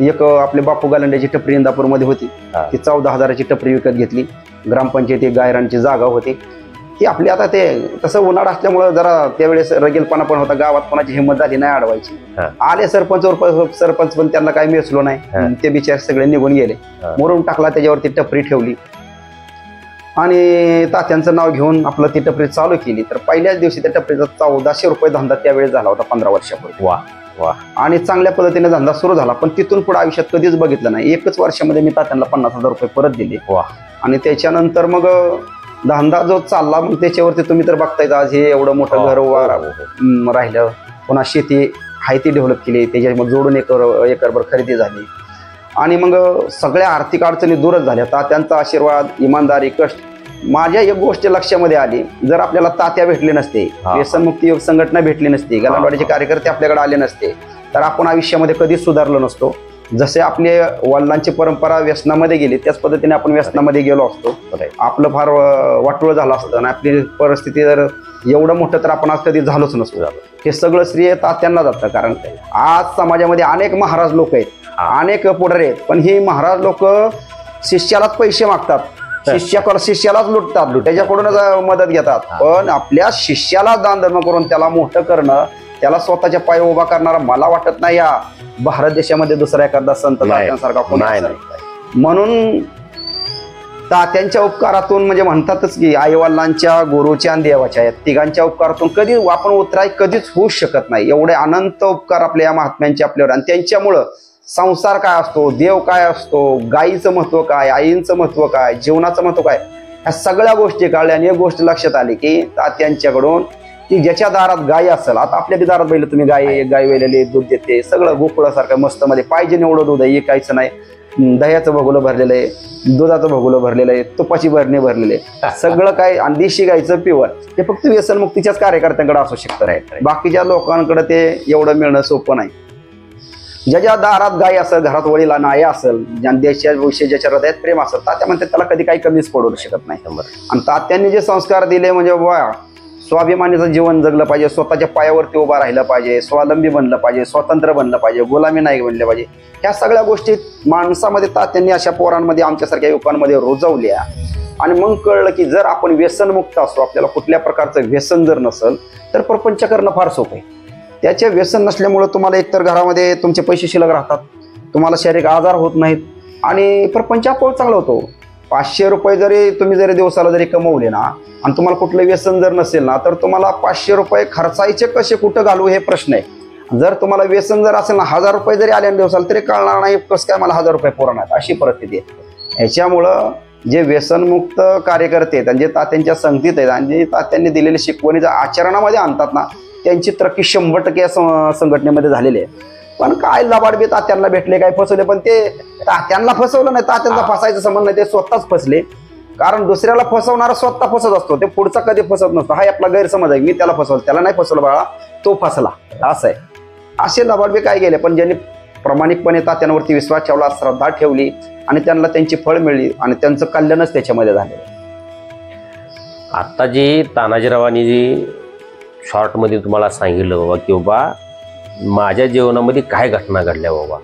एक आपले बापू गालंड्याची टपरी इंदापूरमध्ये होती, ती 14 हजाराची टपरी विकत घेतली. ग्रामपंचायती गायरांची जागा होती ती आपली. आता ते तसं उन्हाळा असल्यामुळं जरा त्यावेळेस रगेलपणा पण होता, गावात कोणाची हिंमत झाली नाही अडवायची. आले सरपंच पण त्यांना काही मिळलो नाही, ते बिचार सगळे निघून गेले. मोरून टाकला, त्याच्यावरती टपरी ठेवली आणि तात्यांचं नाव घेऊन आपलं ती टपरी चालू केली. तर पहिल्याच दिवशी त्या टपरीचा 1400 रुपये धंदा त्यावेळेस झाला होता, 15 वर्षापूर्वी. वा वा. आणि चांगल्या पद्धतीने धंदा सुरू झाला. पण तिथून पुढे आयुष्यात कधीच बघितलं नाही. 1च वर्षामध्ये मी तात्यांना 50 हजार रुपये परत दिले. वा. आणि त्याच्यानंतर मग धंदा जो चालला, मग त्याच्यावरती तुम्ही तर बघतायच आज हे एवढं मोठं घर राहिलं. पुन्हा शेती आहे ती डेव्हलप केली, त्याच्यामध्ये जोडून एकरभर खरेदी झाली आणि मग सगळ्या आर्थिक अडचणी दूरच झाल्या. तात्यांचा आशीर्वाद, इमानदारी, कष्ट. माझ्या एक गोष्ट लक्षामध्ये आली, जर आपल्याला तात्या भेटले नसते, व्यसनमुक्ती योग संघटना भेटली नसती, गलांडवाडीचे कार्यकर्ते आपल्याकडे आले नसते, तर आपण आयुष्यामध्ये कधीच सुधारलो नसतो. जसे आपले वडिलांची परंपरा व्यसनामध्ये गेली, त्याच पद्धतीने आपण व्यसनामध्ये गेलो असतो. आपलं फार वाटोळ झालं असतं आणि आपली परिस्थिती जर एवढं मोठं तर आपण आज कधी झालोच नसतो. हे सगळं श्रेय तात्यांना जातं. कारण आज समाजामध्ये अनेक महाराज लोक आहेत, अनेक पुढारी आहेत, पण ही महाराज लोक शिष्यालाच पैसे मागतात, शिष्यालाच लुटतात, त्याच्याकडूनच मदत घेतात. पण आपल्या शिष्याला दान धर्म करून त्याला मोठं करणं, त्याला स्वतःच्या पाय उभा करणारा मला वाटत नाही या भारत देशामध्ये दुसरा एखादा संत तात्यांसारखा कोणी नाही. म्हणून तात्यांच्या उपकारातून, म्हणजे म्हणतातच की आईवडिलांच्या, गुरुच्या आणि देवाच्या, या तिघांच्या उपकारातून कधी आपण उतराय कधीच होऊच शकत नाही. एवढे अनंत उपकार आपल्या या महात्म्यांचे आपल्यावर. आणि त्यांच्यामुळं संसार काय असतो, देव काय असतो, गाईचं महत्व काय, आईंचं महत्व काय, जीवनाचं महत्व काय, ह्या सगळ्या गोष्टी कळल्या. आणि एक गोष्ट लक्षात आली की तात्यांच्याकडून, की ज्याच्या दारात गाय असेल, आता आपल्या बी दारात बैल, तुम्ही गाय वेलेली दूध देते, सगळं गोकुळासारखं मस्त मध्ये पाहिजे एवढं दूध आहे, ऐकायचं नाही. दह्याचं भगुलं भरलेलं आहे, दुधाचं भगुलं भरलेलं आहे, तुपाची भरणी भरलेली आहे, सगळं काय. आणि देशी गायचं प्युअर. ते फक्त व्यसनमुक्तीच्याच कार्यकर्त्यांकडे असू शकतं, बाकीच्या लोकांकडे ते एवढं मिळणं सोपं नाही. ज्याच्या दारात गाय असेल, घरात वडीला नाय असेल, देशाविषयी ज्याच्या हृदयात प्रेम असेल, तात्या म्हणतात त्याला कधी काही कमीच पडू शकत नाही. आणि तात्यांनी जे संस्कार दिले, म्हणजे स्वाभिमानीचं जीवन जगलं पाहिजे, स्वतःच्या पायावरती उभा राहिलं पाहिजे, स्वावलंबी बनलं पाहिजे, स्वतंत्र बनलं पाहिजे, गुलामी नाही बनले पाहिजे. ह्या सगळ्या गोष्टी माणसामध्ये तात्यांनी अशा पोरांमध्ये, आमच्यासारख्या युवकांमध्ये रुजवल्या. आणि मग कळलं की जर आपण व्यसनमुक्त असतो, आपल्याला कुठल्या प्रकारचं व्यसन जर नसेल, तर प्रपंच करणं फार सोपं आहे. त्याचे व्यसन नसल्यामुळं तुम्हाला एकतर घरामध्ये तुमचे पैसे शिल्लक राहतात, तुम्हाला शारीरिक आजार होत नाहीत आणि प्रपंच आपोआप चांगला होतो. 500 रुपये जरी तुम्ही दिवसाला जरी कमवले ना, आणि तुम्हाला कुठलं व्यसन जर नसेल ना, तर तुम्हाला 500 रुपये खर्चायचे कसे, कुठं घालू, हे प्रश्न आहे. जर तुम्हाला व्यसन जर असेल ना, 1000 रुपये जरी आले दिवसाला, तरी कळणार नाही कसं काय मला 1000 रुपये पुरणार, अशी परिस्थिती आहे. ह्याच्यामुळं जे व्यसनमुक्त कार्यकर्ते आहेत आणि जे तात्यांच्या संगतीत आहेत आणि जे तात्यांनी दिलेले शिकवणीच्या आचरणामध्ये आणतात ना, त्यांची तरक्की 100% या संघटनेमध्ये झालेली आहे. पण काय लबाडबी तात्यांना भेटले, काय फसवले, पण ते तात्यांना फसवलं नाही, तात्यांचा फसायचा संबंध नाही, ते स्वतःच फसले. कारण दुसऱ्याला फसवणारा स्वतः फसत असतो, ते पुढचा कधी फसत नसतो. हा आपला गैरसमज आहे, मी त्याला फसवलं, त्याला नाही फसवलं बाळा, तो फसला, असं आहे. असे लबाडबी काय गेले, पण ज्यांनी प्रामाणिकपणे तात्यांवरती विश्वास ठेवला, श्रद्धा ठेवली आणि त्यांना त्यांची फळ मिळली आणि त्यांचं कल्याणच त्याच्यामध्ये झालेलं. आता जी तानाजीरावांनी जी शॉर्टमध्ये तुम्हाला सांगितलं बाबा की बाबा माझ्या जीवनामध्ये काय घटना घडल्या बाबा,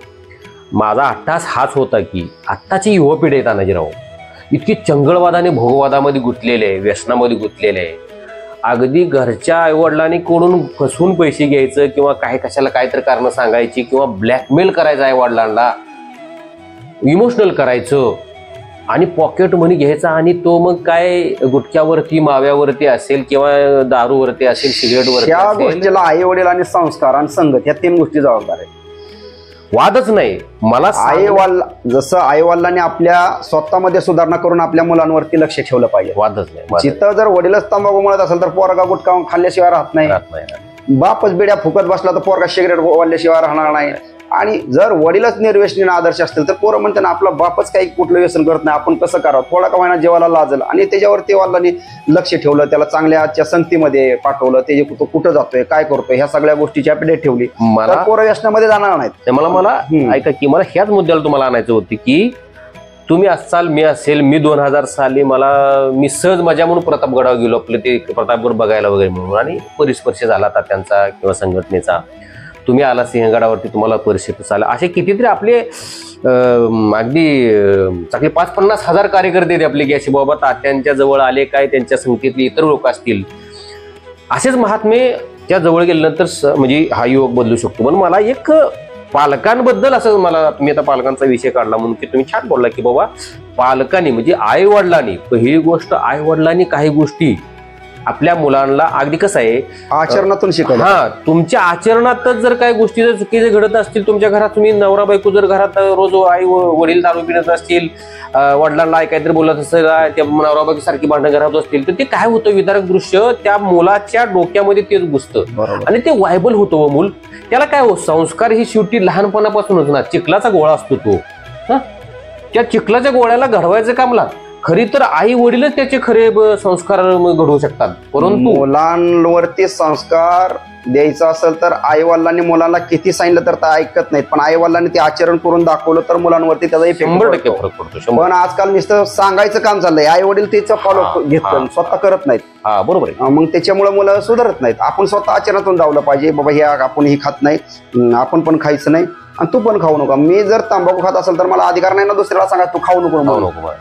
माझा अट्टास हाच होता की आत्ताची युवा पिढी आहे तानाजीराव इतकी चंगळवादाने भोगवादामध्ये गुंतलेले आहे, व्यसनामध्ये गुंतलेले आहे. अगदी घरच्या आईवडिलांनी कोणून फसवून पैसे घ्यायचं किंवा काही कशाला काहीतरी कारण सांगायची किंवा ब्लॅकमेल करायचं आईवडिलांना, इमोशनल करायचं आणि पॉकेट मनी घ्यायचा आणि तो मग काय गुटख्यावरती, माव्यावरती असेल किंवा दारूवरती असेल, सिगरेटवरती या असेल. गोष्टीला आई वडील आणि संस्कार आणि संगत या 3 गोष्टी जबाबदार आहेत. वादच नाही. मला जसं आईवडिलांनी आपल्या स्वतःमध्ये सुधारणा करून आपल्या मुलांवरती लक्ष ठेवलं पाहिजे. वादच नाही. जिथं जर वडीलच तंबाखू म्हणत असेल तर पोरगा गुटखा खाल्ल्याशिवाय राहत नाही. बापच बिड्या फुकत बसला तर पोरगा सिगरेट वाढल्याशिवाय राहणार नाही. आणि जर वडीलच निर्व्यसनी आदर्श असतील तर पोरं म्हणते ना आपला बापच काही कुठलं व्यसन करत नाही, आपण कसं करावं, थोडा का महिना जेवायला लाजल. आणि त्याच्यावरती वडिलांनी लक्ष ठेवलं, त्याला चांगल्याच्या संगतीमध्ये पाठवलं, ते कुठं जातोय, काय करतोय, ह्या सगळ्या गोष्टीची अपडेट ठेवली, मला पोरं व्यसनामध्ये जाणार नाहीत. मला ऐका की मला ह्याच मुद्द्याला तुम्हाला आणायचं होतं की तुम्ही असाल, मी असेल, मी 2000 साली मी सहज मजा म्हणून प्रतापगडावर गेलो, आपलं ते प्रतापगड बघायला वगैरे म्हणून, आणि परिस्पर्श झाला तात्यांचा किंवा संघटनेचा. तुम्ही आला सिंहगडावरती, तुम्हाला परिस्थिती आला. असे कितीतरी आपले अगदी चांगले 5-50 हजार कार्यकर्ते आपले की असे बाबा तात्यांच्या जवळ आले, काय त्यांच्या संगतीतले इतर लोक असतील, असेच महात्मे त्या जवळ गेल्यानंतर म्हणजे हा युवक बदलू शकतो. पण मला एक पालकांबद्दल असं मला, तुम्ही आता पालकांचा विषय काढला म्हणून की तुम्ही छान बोलला की बाबा पालकांनी म्हणजे आई वडिलांनी, पहिली गोष्ट आई वडिलांनी काही गोष्टी आपल्या मुलांना, अगदी कसं आहे आचरणातून शिकवलं. हा, तुमच्या आचरणातच जर काही गोष्टी जर चुकीचे घडत असतील तुमच्या घरात, तुम्ही नवरा बायको जर घरात रोज आई वडील दारू पिणत असतील, वडिलांना काहीतरी बोलत असेल, त्या नवरा बायको सारखी भांडणं घरात असतील, तर ते काय होतं, विदारक दृश्य त्या मुलाच्या डोक्यामध्ये तेच घुसतं आणि ते व्हायबल होतं. व मूल त्याला काय हो, संस्कार ही शेवटी लहानपणापासूनच ना, चिखलाचा गोळा असतो तो. त्या चिखलाच्या गोळ्याला घडवायचं काम खरी तर आई वडीलच त्याचे खरे संस्कार घडवू शकतात. परंतु मुलांवरती संस्कार द्यायचा असेल तर आई वडिलांनी मुलांना किती सांगितलं तर ऐकत नाहीत, पण आई वडिलांनी ते आचरण करून दाखवलं तर मुलांवरती त्याचा 100% फरक पडतो. पण आजकाल नुसतं सांगायचं काम चाललंय, आई वडील त्याचं फॉलो घेतात, स्वतः करत नाहीत. हा, बरोबर आहे. मग त्याच्यामुळे मुलं सुधारत नाहीत. आपण स्वतः आचरणातून जावलं पाहिजे, बाबा हे आपण ही खात नाही, आपण पण खायचं नाही आणि तू पण खाऊ नका. मी जर तंबाखू खात असेल तर मला अधिकार नाही ना दुसऱ्याला सांगा तू खाऊ नको.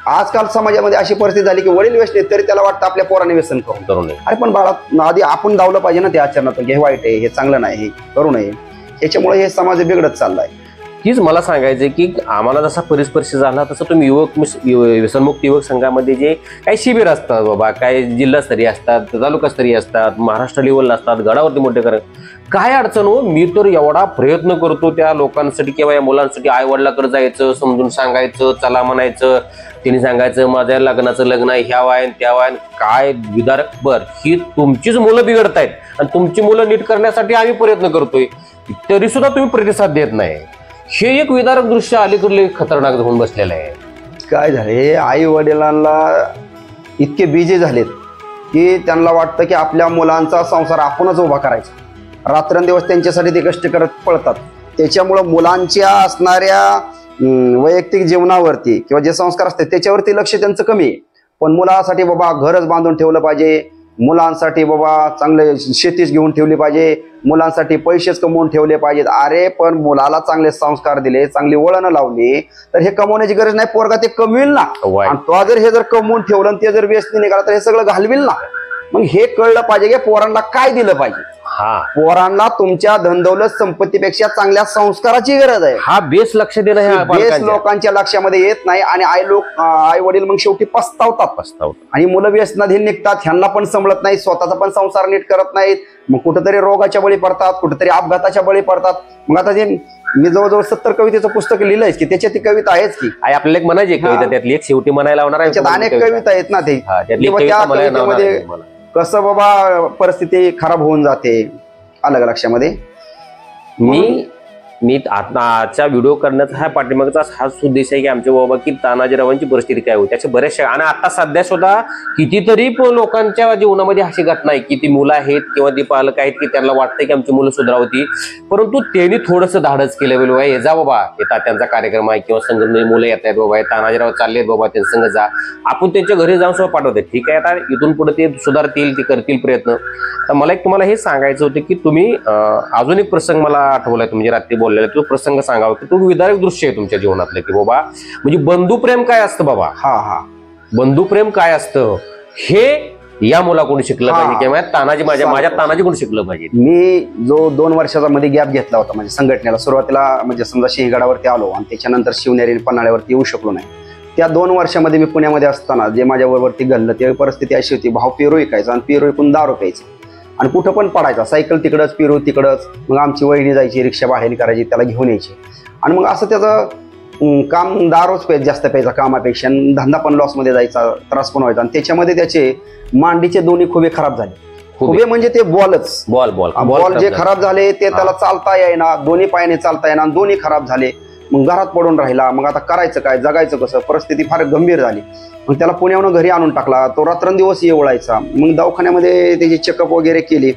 आजकाल समाजामध्ये अशी परिस्थिती झाली की वडील व्यसन तरी त्याला वाटतं आपल्या पोराने व्यसन करू नये. अरे पण बाळा, आधी आपण धावलं पाहिजे ना त्या आचरणातून, हे वाईट आहे, हे चांगलं नाही, हे करू नये. याच्यामुळे हे समाज बिघडत चाललाय. हीच मला सांगायचं की आम्हाला जसा परिस्पर्श झाला तसं तुम्ही व्यसनमुक्त युवक संघामध्ये जे काही शिबिर असतात बाबा, काय जिल्हास्तरीय असतात, तालुकास्तरीय असतात, महाराष्ट्र लेवलला असतात, गडावरती मोठे काय अडचण हो, मी तर एवढा प्रयत्न करतो त्या लोकांसाठी किंवा या मुलांसाठी आई वडिलाकडे जायचं, समजून सांगायचं, चला म्हणायचं, तिने सांगायचं माझ्या लग्न आहे, ह्या वायन त्या वायन, काय विदारक. बर, ही तुमचीच मुलं बिघडतायत आणि तुमची मुलं नीट करण्यासाठी आम्ही प्रयत्न करतोय, तरी सुद्धा तुम्ही प्रतिसाद देत नाही. हे एक विदारक दृश्य अलीकडले खतरनाक होऊन बसलेलं आहे. काय झालं, हे आई वडिलांना इतके बिझी झालेत की त्यांना वाटतं की आपल्या मुलांचा संसार आपणच उभा करायचा. रात्रंदिवस त्यांच्यासाठी ते कष्ट करत पळतात. त्याच्यामुळं मुलांच्या असणाऱ्या वैयक्तिक जीवनावरती किंवा जे संस्कार असतात त्याच्यावरती लक्ष त्यांचं कमी आहे. पण मुलासाठी बाबा घरच बांधून ठेवलं पाहिजे, मुलांसाठी बाबा चांगले शेतीच घेऊन ठेवली पाहिजे, मुलांसाठी पैसेच कमवून ठेवले पाहिजेत. अरे पण मुलाला चांगले संस्कार दिले, चांगली वळण लावली तर हे कमवण्याची गरज नाही, पोरगा ते कमविल ना. आणि तो जर हे जर कमवून ठेवलं आणि ते जर व्यसनी निघाला तर हे सगळं घालविल ना. मग हे कळलं पाहिजे की पोरांना काय दिलं पाहिजे. पोरांना तुमच्या धनदौलत संपत्तीपेक्षा चांगल्या संस्काराची गरज आहे. हा बेस लक्ष देणं बेस लोकांच्या लक्षामध्ये येत नाही आणि आई वडील मग शेवटी पस्तावतात आणि मुलं व्यसनाधीन निघतात. ह्यांना पण समजत नाही, स्वतःचा पण संसार नीट करत नाहीत, मग कुठेतरी रोगाच्या बळी पडतात, कुठेतरी अपघाताच्या बळी पडतात. मग आता जे मी जवळजवळ 70 कवितेचं पुस्तक लिहिलंय की त्याच्यात ती कविता आहेच की आपल्याला एक म्हणायची कविता त्यातली एक शेवटी म्हणायला लावणार आहे. त्याच्यात अनेक कविता आहेत ना ते. त्यातली किंवा त्या कवितेमध्ये कसं बाबा परिस्थिती खराब होऊन जाते अलग लक्षामध्ये. मी आजचा व्हिडिओ करण्याचा हा पाठीमागचा हाच उद्देश आहे की आमच्या बाबा की तानाजीरावांची परिस्थिती काय होती त्याचे बरेचसे. आणि आता सध्या सुद्धा कितीतरी लोकांच्या जीवनामध्ये अशी घटना आहे की ती मुलं आहेत किंवा ती पालक आहेत की त्यांना वाटतंय की आमची मुलं सुधारावती, परंतु त्यांनी थोडंसं धाडस केलं बाबा हे जा बाबा हे तात्यांचा कार्यक्रम आहे किंवा संघटनेची मुलं येत आहेत बाबा हे तानाजीराव चाललेत बाबा त्यांच्या संघ जा, आपण त्यांच्या घरी जाऊन सुद्धा पाठवते. ठीक आहे आता इथून पुढे ते सुधारतील ते करतील प्रयत्न. तर मला एक तुम्हाला हे सांगायचं होतं की तुम्ही अजून एक प्रसंग मला आठवलाय म्हणजे रात्री बोललेला तो प्रसंग सांगावा की तो विदारक दृश्य आहे तुमच्या जीवनातलं की बाबा म्हणजे बंधुप्रेम काय असतं बाबा. हा बंधुप्रेम काय असतं हे या मुलाकडून शिकलं पाहिजे किंवा तानाजी माझ्या तानाजीकडून शिकलं पाहिजे. मी जो 2 वर्षाचा मध्ये गॅप घेतला होता म्हणजे संघटनेला सुरुवातीला म्हणजे समजा सिंहगडावरती आलो आणि त्याच्यानंतर शिवनेरी पन्हाळ्यावरती येऊ शकलो नाही. त्या 2 वर्षामध्ये मी पुण्यामध्ये असताना जे माझ्यावरती घडलं ते परिस्थिती अशी होती. भाऊ पिरो विकायचा आणि पिरो विकून दारू प्यायचा आणि कुठं पण पडायचा. सायकल तिकडंच पिरो तिकडंच. मग आमची वहिनी जायची रिक्षा भाड्याने करायची त्याला घेऊन यायची आणि मग असं त्याचं काम दारूच जास्त प्यायचा कामापेक्षा. धंदा पण लॉसमध्ये जायचा त्रास पण व्हायचा आणि त्याच्यामध्ये त्याचे मांडीचे दोन्ही खुबे खराब झाले. खुबे म्हणजे ते बॉल जे खराब झाले ते त्याला चालता येईना, दोन्ही पायाने चालता येईना, दोन्ही खराब झाले. मग घरात पडून राहिला. मग आता करायचं काय, जगायचं कसं, परिस्थिती फार गंभीर झाली. मग त्याला पुण्याहून घरी आणून टाकला. तो रात्रंदिवस येवळायचा. मग दवाखान्यामध्ये त्याची चेकअप वगैरे केली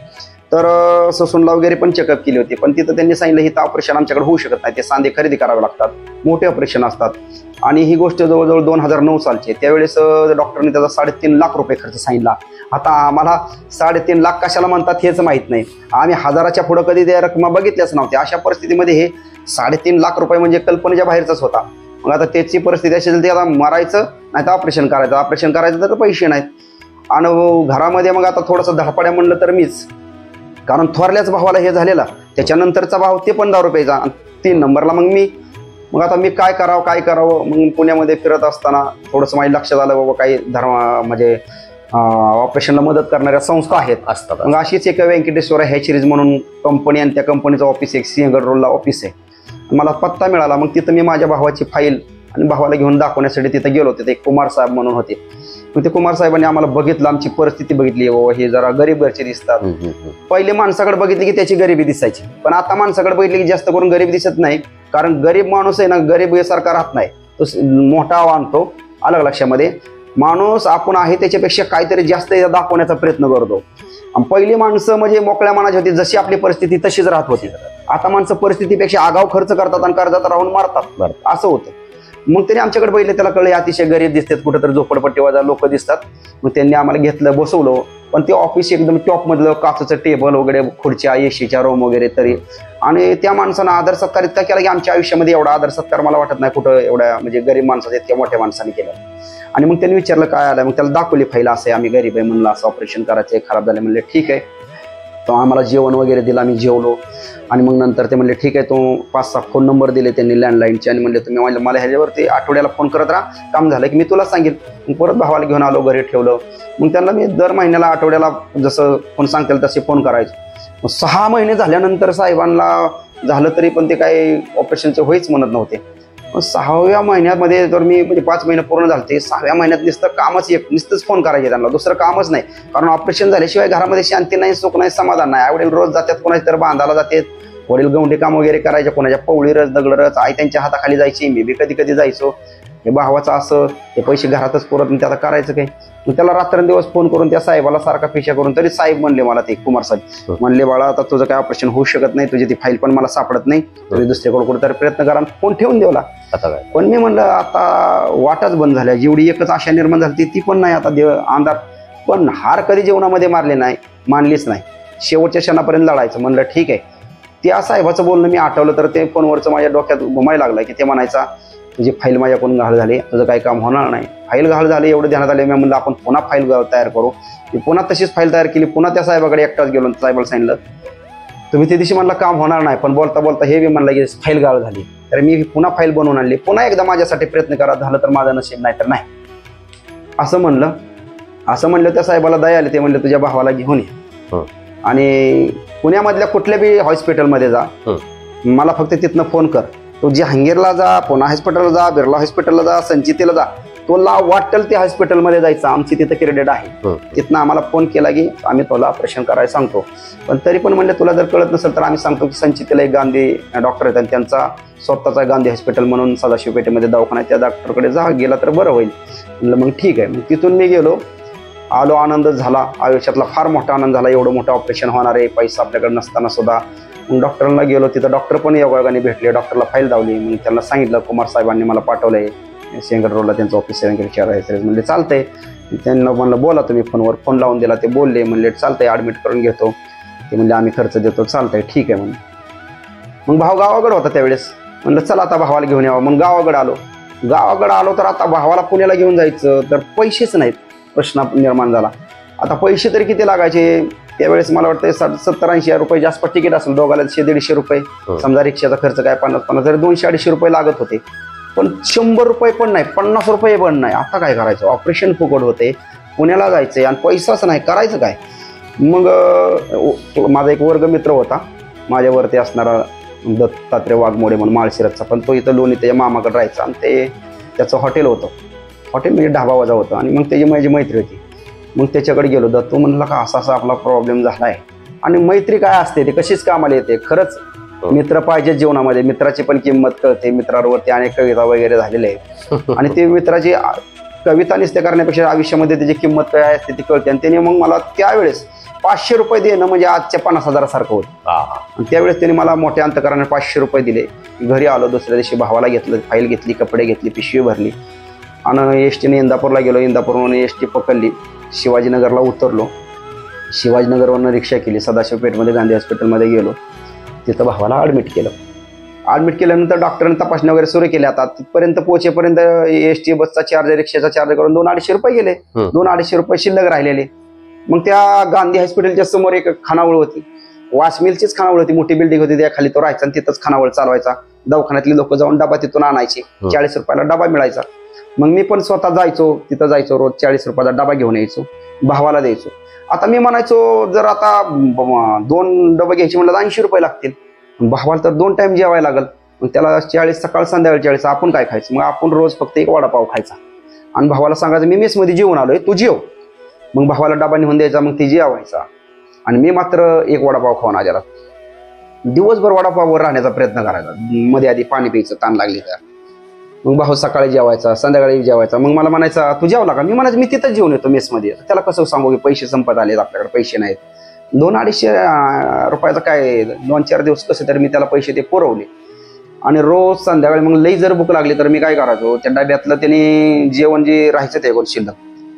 तर ससूनला वगैरे पण चेकअप केली होती, पण तिथं त्यांनी सांगितलं ही तर ऑपरेशन आमच्याकडे होऊ शकत नाही, ते सांधे खरेदी करावे लागतात, मोठे ऑपरेशन असतात. आणि ही गोष्ट जवळजवळ 2009 सालची. त्यावेळेस डॉक्टरने त्याचा 3.5 लाख रुपये खर्च सांगितला. आता आम्हाला 3.5 लाख कशाला म्हणतात हेच माहित नाही. आम्ही हजाराच्या पुढं कधी त्या रक्कमा बघितल्याच नव्हत्या. अशा परिस्थितीमध्ये हे 3.5 लाख रुपये म्हणजे कल्पनेच्या बाहेरचाच होता. मग आता त्याची परिस्थिती अशी झाली आता मरायचं नाही तर ऑपरेशन करायचं तर पैसे नाहीत. आणि घरामध्ये मग आता थोडंसं धडपड्या म्हणलं तर मीच, कारण थोरल्याच भावाला हे झालेला, त्याच्यानंतरचा भाव ते पण दारू प्यायचा, 3 नंबरला मग मी. मग आता मी काय करावं. मग पुण्यामध्ये फिरत असताना थोडंसं माझ्या लक्षात आलं बाबा काही म्हणजे ऑपरेशनला मदत करणाऱ्या संस्था असतात. मग अशीच एक व्यंकटेश्वर हॅचरीज म्हणून कंपनी आणि त्या कंपनीचं ऑफिस एक सिंहगड रोडला ऑफिस आहे. मला पत्ता मिळाला. मग तिथं मी माझ्या भावाची फाईल आणि भावाला घेऊन दाखवण्यासाठी तिथं गेलो होते. ते कुमार साहेब म्हणून होते. मग ते कुमार साहेबांनी आम्हाला बघितलं, आमची परिस्थिती बघितली. हे जरा गरीब घरचे दिसतात. पहिले माणसाकडे बघितली की त्याची गरिबी दिसायची, पण आता माणसाकडे बघितली की जास्त करून गरीब दिसत नाही. कारण गरीब माणूस आहे ना, गरीब सारखा राहत नाही, तो मोठा आणतो अलग लक्षामध्ये. माणूस आपण आहे त्याच्यापेक्षा काहीतरी जास्त दाखवण्याचा प्रयत्न करतो. पहिली माणसं म्हणजे मोकळ्या मनाची होती, जशी आपली परिस्थिती तशीच राहत होती. आता माणसं परिस्थितीपेक्षा आगाऊ खर्च करतात आणि कर्जात राहून मारतात, असं होतं. मग त्यांनी आमच्याकडे बघितले, त्याला कळले अतिशय गरीब दिसतात, कुठेतरी झोपडपट्टीवाजा लोक दिसतात. मग त्यांनी आम्हाला घेतलं, बसवलं. पण ते ऑफिस एकदम टॉप मधलं, काचचं टेबल वगैरे, खुर्च्या, एसीच्या रूम वगैरे तरी. आणि त्या माणसानं आदर सत्कार इतका केला की आमच्या आयुष्यामध्ये एवढा आदर सत्कार मला वाटत नाही कुठं एवढ्या म्हणजे गरीब माणसाचा इतक्या मोठ्या माणसाने केला. आणि मग त्यांनी विचारलं काय आलं. मग त्याला दाखवली फाईल, असं आहे आम्ही गरीब आहे म्हणलं, असं ऑपरेशन करायचं खराब झालं. म्हणले ठीक आहे. तो आम्हाला जेवण वगैरे दिलं, आम्ही जेवलो. आणि मग नंतर ते म्हणले ठीक आहे, तो 5-6 फोन नंबर दिले त्यांनी लँडलाईनचे. आणि म्हणले तुम्ही मला ह्याच्यावरती आठवड्याला फोन करत राहा, काम झालं की मी तुला सांगेन. मग परत भावाला घेऊन आलो, घरी ठेवलं. मग त्यांना मी दर महिन्याला आठवड्याला जसं फोन सांगतील तसे फोन करायचो. मग 6 महिने झाल्यानंतर साहेबांना झालं तरी पण ते काही ऑपरेशनचे होईच म्हणत नव्हते. 6व्या महिन्यामध्ये तर मी म्हणजे 5 महिने पूर्ण झाले, 6व्या महिन्यात नुसतं कामच नुसतंच फोन करायचे त्यांना, दुसरं कामच नाही. कारण ऑपरेशन झाल्याशिवाय घरामध्ये शांती नाही, सुख नाही, समाधान नाही. आईवडील रोज जातात, कोणाच्या तर बांधायला जातात, वडील गवंडी काम वगैरे करायचे, कोणाच्या पवळी रच दगड रच, आई त्यांच्या हाताखाली जायची, मी बी कधी कधी जायचो. हे भावाचं असं हे पैसे घरातच पुरत नाही, त्याला करायचं काय. मग त्याला रात्रंदिवस फोन करून त्या साहेबाला सारखा पिशा करून, तरी साहेब म्हणले मला, ते कुमार साहेब म्हणले बाळा आता तुझं काय ऑपरेशन होऊ शकत नाही, तुझी ती फाईल पण मला सापडत नाही, तुम्ही दुसरीकडे कुठेतरी प्रयत्न करा. फोन ठेवून देवला. पण मी म्हणलं आता वाटच बंद झाल्या, जेवढी एकच आशा निर्माण झाली ती पण नाही आता अंधार. पण हार कधी जीवनामध्ये मानलीच नाही, शेवटच्या क्षणापर्यंत लढायचं. म्हणलं ठीक आहे. त्या साहेबाचं बोलणं मी आठवलं तर ते फोनवरचं माझ्या डोक्यात घुमायला लागलं की ते म्हणायचा तुझी फाईल माझ्याकडून घाळ झाली, तुझं काही काम होणार नाही. फाईल घाळ झाली एवढं ध्यानात आले. मी म्हणलं आपण पुन्हा फाईल तयार करू. मी पुन्हा तशीच फाईल तयार केली. पुन्हा त्या साहेबाकडे एकटाच गेलो. साहेबाला सांगितलं तुम्ही ते दिवशी म्हणलं काम होणार नाही, पण बोलता बोलता हे बी म्हणलं की फाईल गाळ झाली. तर मी पुन्हा फाईल बनवून आणली. पुन्हा एकदा माझ्यासाठी प्रयत्न करा, झालं तर माझं नशीब, नाही तर नाही, असं म्हणलं. त्या साहेबाला दया आली. ते म्हणले तुझ्या भावाला घेऊन ये आणि पुण्यामधल्या कुठल्या बी हॉस्पिटलमध्ये जा, मला फक्त तिथनं फोन कर. तू जहांगीरला जा, पुणा हॉस्पिटलला जा, बिर्ला हॉस्पिटलला जा, संचितीला जा, तुला वाटेल त्या हॉस्पिटलमध्ये जायचं, आमची तिथं क्रेडिट आहे. तिथनं आम्हाला फोन केला की आम्ही तुला ऑपरेशन करायला सांगतो. पण तरी पण म्हणलं तुला जर कळत नसेल तर आम्ही सांगतो की संचितीला एक गांधी डॉक्टर आहेत आणि त्यांचा स्वतःचा गांधी हॉस्पिटल म्हणून सदाशिव पेठेमध्ये दवाखाना आहे, त्या डॉक्टरकडे जा, गेला तर बरं होईल. म्हणलं मग ठीक आहे. मग तिथून मी गेलो, आलो, आनंद झाला, आयुष्यातला फार मोठा आनंद झाला. एवढं मोठं ऑपरेशन होणार आहे, पैसा आपल्याकडे नसताना सुद्धा. मग डॉक्टरांना गेलो, तिथं डॉक्टर पण योगायोगाने भेटले, डॉक्टरला फाईल दावली. मग त्यांना सांगितलं कुमार साहेबांनी मला पाठवलंय सिंगर रोडला, त्यांचं ऑफिस आहे. म्हणले चालतंय. त्यांना म्हणलं बोला तुम्ही फोनवर, फोन लावून दिला, ते बोलले. म्हणले चालतंय, ॲडमिट करून घेतो. ते म्हणले आम्ही खर्च देतो. चालतंय, ठीक आहे म्हणून. मग भाऊ गावाकडे होता त्यावेळेस. म्हणलं चला आता भावाला घेऊन यावं. मग गावाकडे आलो तर आता भावाला पुण्याला घेऊन जायचं तर पैसेच नाहीत. प्रश्न निर्माण झाला. आता पैसे तरी किती लागायचे त्यावेळेस? मला वाटतं 70-80 रुपये जास्त तिकीट असेल, दोघाला 100-150 रुपये. समजा रिक्षाचा खर्च काय 50-50 तरी 200-250 रुपये लागत होते. पण 100 रुपये पण नाही, 50 रुपये पण नाही. आता काय करायचं? ऑपरेशन फुकट होते, पुण्याला जायचंय आणि पैसाच नाही, करायचं काय? मग माझा एक वर्गमित्र होता माझ्यावरती असणारा, दत्तात्रय वाघमोडे म्हणून, माळशिरसचा. पण तो इथं लोणी त्याच्या मामाकडे राहायचा आणि ते त्याचं हॉटेल होतं. हॉटेल म्हणजे ढाबा वजा होतं. आणि मग त्याची माझी मैत्री होती. मग त्याच्याकडे गेलो. दत्तू म्हणला का असा आपला प्रॉब्लेम झाला आहे. आणि मैत्री काय असते ते कशीच कामाला येते. खरंच मित्र पाहिजे जीवनामध्ये. मित्राची पण किंमत कळते. मित्रांवरती अनेक कविता वगैरे झालेल्या आहेत आणि ते मित्राची कविता निस्ते करण्यापेक्षा आयुष्यामध्ये त्याची किंमत काय असते ती कळते. आणि त्याने मग मला त्यावेळेस 500 रुपये देणं म्हणजे आजच्या 50,000 सारखं होतं. आणि त्यावेळेस त्याने मला मोठ्या अंतकराने 500 रुपये दिले. घरी आलो, दुसऱ्या दिवशी भावाला घेतलं, फाईल घेतली, कपडे घेतली, पिशवी भरली आणि एसटीने इंदापूरला गेलो. इंदापूरवरून एसटी पकडली, शिवाजीनगरला उतरलो. शिवाजीनगरवरून रिक्षा केली, सदाशिव पेठमध्ये गांधी हॉस्पिटलमध्ये गेलो. तिथं भावाला ॲडमिट केलं. ॲडमिट केल्यानंतर डॉक्टरांनी तपासणी वगैरे सुरू केली. आता तिथपर्यंत पोहोचेपर्यंत एसटी बसचा चार्ज, रिक्षाचा चार्ज करून 200-250 रुपये गेले. 200-250 रुपये शिल्लक राहिलेले. मग त्या गांधी हॉस्पिटलच्या समोर एक खानावळ होती, वास मिलचीच खानावळ होती, मोठी बिल्डिंग होती. त्या खाली तो राहायचा आणि तिथंच खानावळ चालवायचा. दवाखान्यातली लोक जाऊन डबा तिथून आणायचे. 40 रुपयाला डबा मिळायचा. मग मी पण स्वतः तिथं जायचो रोज 40 रुपयाचा डबा घेऊन यायचो, भावाला द्यायचो. आता मी म्हणायचो जर आता 2 डबे घ्यायचे म्हणलं 80 रुपये लागतील. भावाला तर 2 टाइम जेवायला लागल. मग त्याला 40 सकाळ संध्याकाळी 40. आपण काय खायचं? मग आपण रोज फक्त एक वडापाव खायचा आणि भावाला सांगायचं मी मेसमध्ये जेवून आलोय, तू जेव. मग भावाला डबा निघून द्यायचा, मग ती जेवायचा आणि मी मात्र एक वडापाव खाऊन आजारात. दिवसभर वडापाववर राहण्याचा प्रयत्न करायचा. मध्ये आधी पाणी प्यायचं ताण लागली तर. मग भाऊ सकाळी जेवायचा, संध्याकाळी जेवायचा. मग मला म्हणायचा तू जेवला का? मी म्हणायचं मी तिथंच जेवून येतो मेसमध्ये. त्याला कसं सांगू की पैसे संपत आलेत, आपल्याकडे पैसे नाहीत. 200-250 रुपयाचा काय 2-4 दिवस कसे तरी मी त्याला पैसे ते पुरवले. आणि रोज संध्याकाळी मग लई जर भूक लागली तर मी काय करायचो, त्या डब्यातलं त्याने जेवण जे राहायचं ते शिल्लक,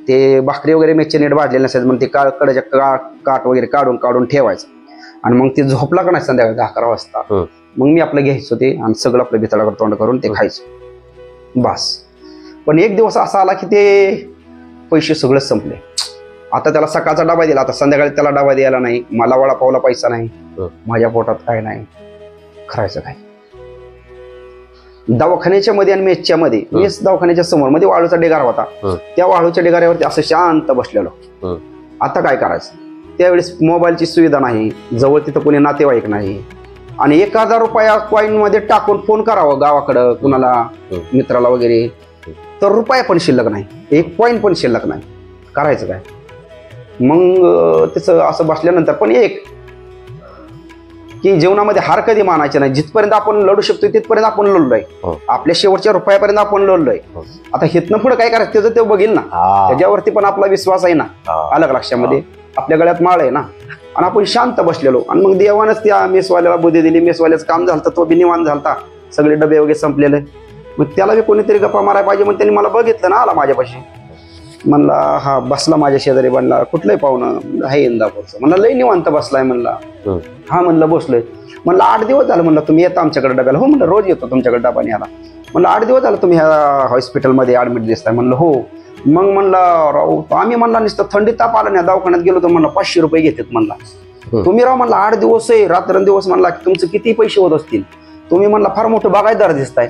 ते भाकरी वगैरे मेसचे नीट भाजलेले नसायचं, मग ते कड्याच्या काट वगैरे काढून ठेवायचं. आणि मग ते झोपला का नाही संध्याकाळी 11 वाजता, मग मी आपलं घ्यायचो ते आणि सगळं आपलं भितडाकडे तोंड करून ते खायचं बस. पण एक दिवस असा आला की ते पैसे सगळं संपले. आता त्याला सकाळचा डबा दिला, आता संध्याकाळी त्याला डबा द्यायला नाही, मला वडापावला पैसा नाही, माझ्या पोटात काय नाही, करायचं काय? दवाखान्याच्या मध्ये आणि मेसच्या मध्ये, मेस दवाखान्याच्या समोर मध्ये वाळूचा ढिगारा होता. त्या वाळूच्या ढिगाऱ्यावरती असं शांत बसलेलो. आता काय करायचं? त्यावेळेस मोबाईलची सुविधा नाही, जवळ तिथं कोणी नातेवाईक नाही. आणि 1000 रुपया कॉईन मध्ये टाकून फोन करावं गावाकडं कुणाला मित्राला वगैरे, तर रुपया पण शिल्लक नाही, 1 कॉईन पण शिल्लक नाही. करायचं काय? मग त्याचं असं बसल्यानंतर पण एक की जीवनामध्ये हार कधी मानायचे नाही. जिथपर्यंत आपण लढू शकतो तिथपर्यंत आपण लढलोय, आपल्या शेवटच्या रुपयापर्यंत आपण लढलोय. आता हिथनं पुढे काय करायचं त्याचं ते बघील ना, त्याच्यावरती पण आपला विश्वास आहे ना. अलग लक्षामध्ये आपल्या गळ्यात माळ आहे ना. आणि आपण शांत बसलेलो. आणि मग देवानच त्या मेसवाल्याला बुद्धी दिली. मेसवाल्याचं काम झालं, तो बी निवांत झालता, सगळे डबे वगैरे संपलेले. मग त्याला बी कोणीतरी गप्पा मारायला पाहिजे. मग त्यांनी मला बघितलं ना, आला माझ्यापाशी, म्हणला हा बसला माझ्या शेजारी. म्हणला कुठलंही पाहुणं? आहे इंदापूरचं. म्हणला लई निवांत बसलाय. म्हणला हा. म्हणलं बसलोय. म्हणलं 8 दिवस झालं. म्हणलं तुम्ही येता आमच्याकडे डब्याला? हो म्हणलं रोज येतो तुमच्याकडे डबा न्यायला. म्हणलं 8 दिवस झालं तुम्ही ह्या हॉस्पिटलमध्ये ॲडमिट दिसताय? म्हणलं हो. मग म्हणलं राव आम्ही म्हणला नुसतं थंडी ताप आला नाही, दवाखान्यात गेलो तर म्हणलं 500 रुपये घेतात. म्हणला तुम्ही राव म्हणला 8 दिवस आहे, रात्रंदिवस म्हणला तुमचं किती पैसे होत असतील, तुम्ही म्हणला फार मोठं बागायतदार दिसताय.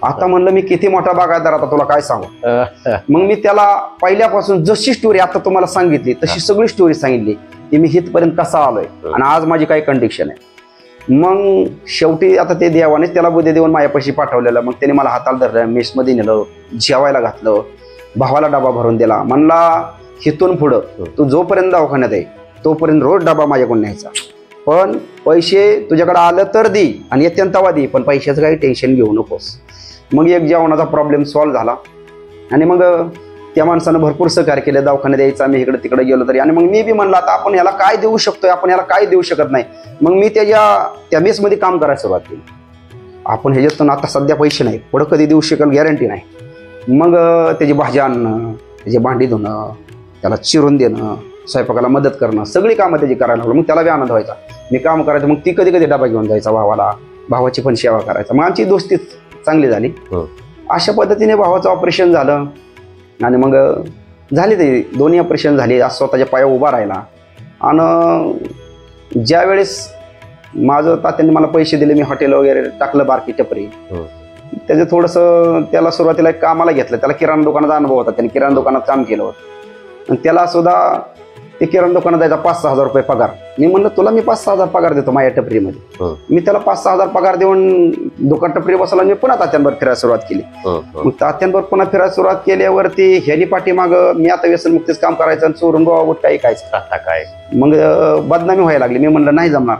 आता म्हणलं मी किती मोठा बागायतदार, आता तुला काय सांगू. मग मी त्याला पहिल्यापासून जशी स्टोरी आता तुम्हाला सांगितली तशी सगळी स्टोरी सांगितली की मी इथपर्यंत कसा आलोय आणि आज माझी काय कंडिशन आहे. मग शेवटी आता ते देवानेच त्याला बुद्धी देऊन माझ्यापाशी पाठवलेलं. मग त्याने मला हाताला धरलं, मेसमध्ये नेलं, जेवायला घातलं, भावाला डबा भरून दिला. म्हणला हिथून पुढं तू जोपर्यंत दवाखान्यात आहे तोपर्यंत रोज डबा माझ्याकडून न्यायचा, पण पैसे तुझ्याकडे आलं तर दे आणि येत्यान तवा दे, पण पैशाचं काही टेन्शन घेऊ नकोस. मग एक जेवणाचा प्रॉब्लेम सॉल्व्ह झाला आणि मग त्या माणसानं भरपूर सहकार्य केलं. दवाखान्यात यायचं, आम्ही इकडे तिकडे गेलो तरी. आणि मग मी बी म्हणलं आता आपण ह्याला काय देऊ शकतोय, आपण ह्याला काय देऊ शकत नाही. मग मी त्या मेसमध्ये काम करायला सुरुवात केली. आपण ह्याच्यातून आता सध्या पैसे नाही, पुढं कधी देऊ शकेल गॅरंटी नाही. मग त्याची भाजी आणणं, त्याची भांडी धुणं, त्याला चिरून देणं, स्वयंपाकाला मदत करणं, सगळी कामं त्याची करायला लागलो. मग त्याला बी आनंद व्हायचा. मी काम करायचं, मग ती कधी कधी डबा घेऊन जायचा भावाला, भावाची पण सेवा करायचा. मग आमची दोस्ती चांगली झाली. अशा पद्धतीने भावाचं ऑपरेशन झालं आणि मग झाले ते दोन्ही ऑपरेशन झाले. आज स्वतःच्या पाया उभा राहिला. आणि ज्या वेळेस माझं तात्यांनी मला पैसे दिले, मी हॉटेल वगैरे टाकलं, बारकी टपरी. त्याचं थोडंसं त्याला सुरुवातीला एक कामाला घेतलं. त्याला किराणा दुकानाचा अनुभव होता, त्याने किराणा दुकानात काम केलं होतं. आणि त्याला सुद्धा ते किराणा दुकानात जायचा 5-6 हजार रुपये पगार. मी म्हणलं तुला मी 5-6 हजार पगार देतो माझ्या टपरीमध्ये. मी त्याला 5-6 हजार पगार देऊन दुकान टपरी बसवला. मी पुन्हा तात्यांबरोबर फिरायला सुरुवात केली. मग तात्यांबरोबर पुन्हा फिरायला सुरुवात केल्यावरती ह्यानी पाठीमाग मी आता व्यसनमुक्तीच काम करायचं आणि चोरून गोवा काही खायचं आता काय. मग बदनामी व्हायला लागली. मी म्हणलं नाही जमणार,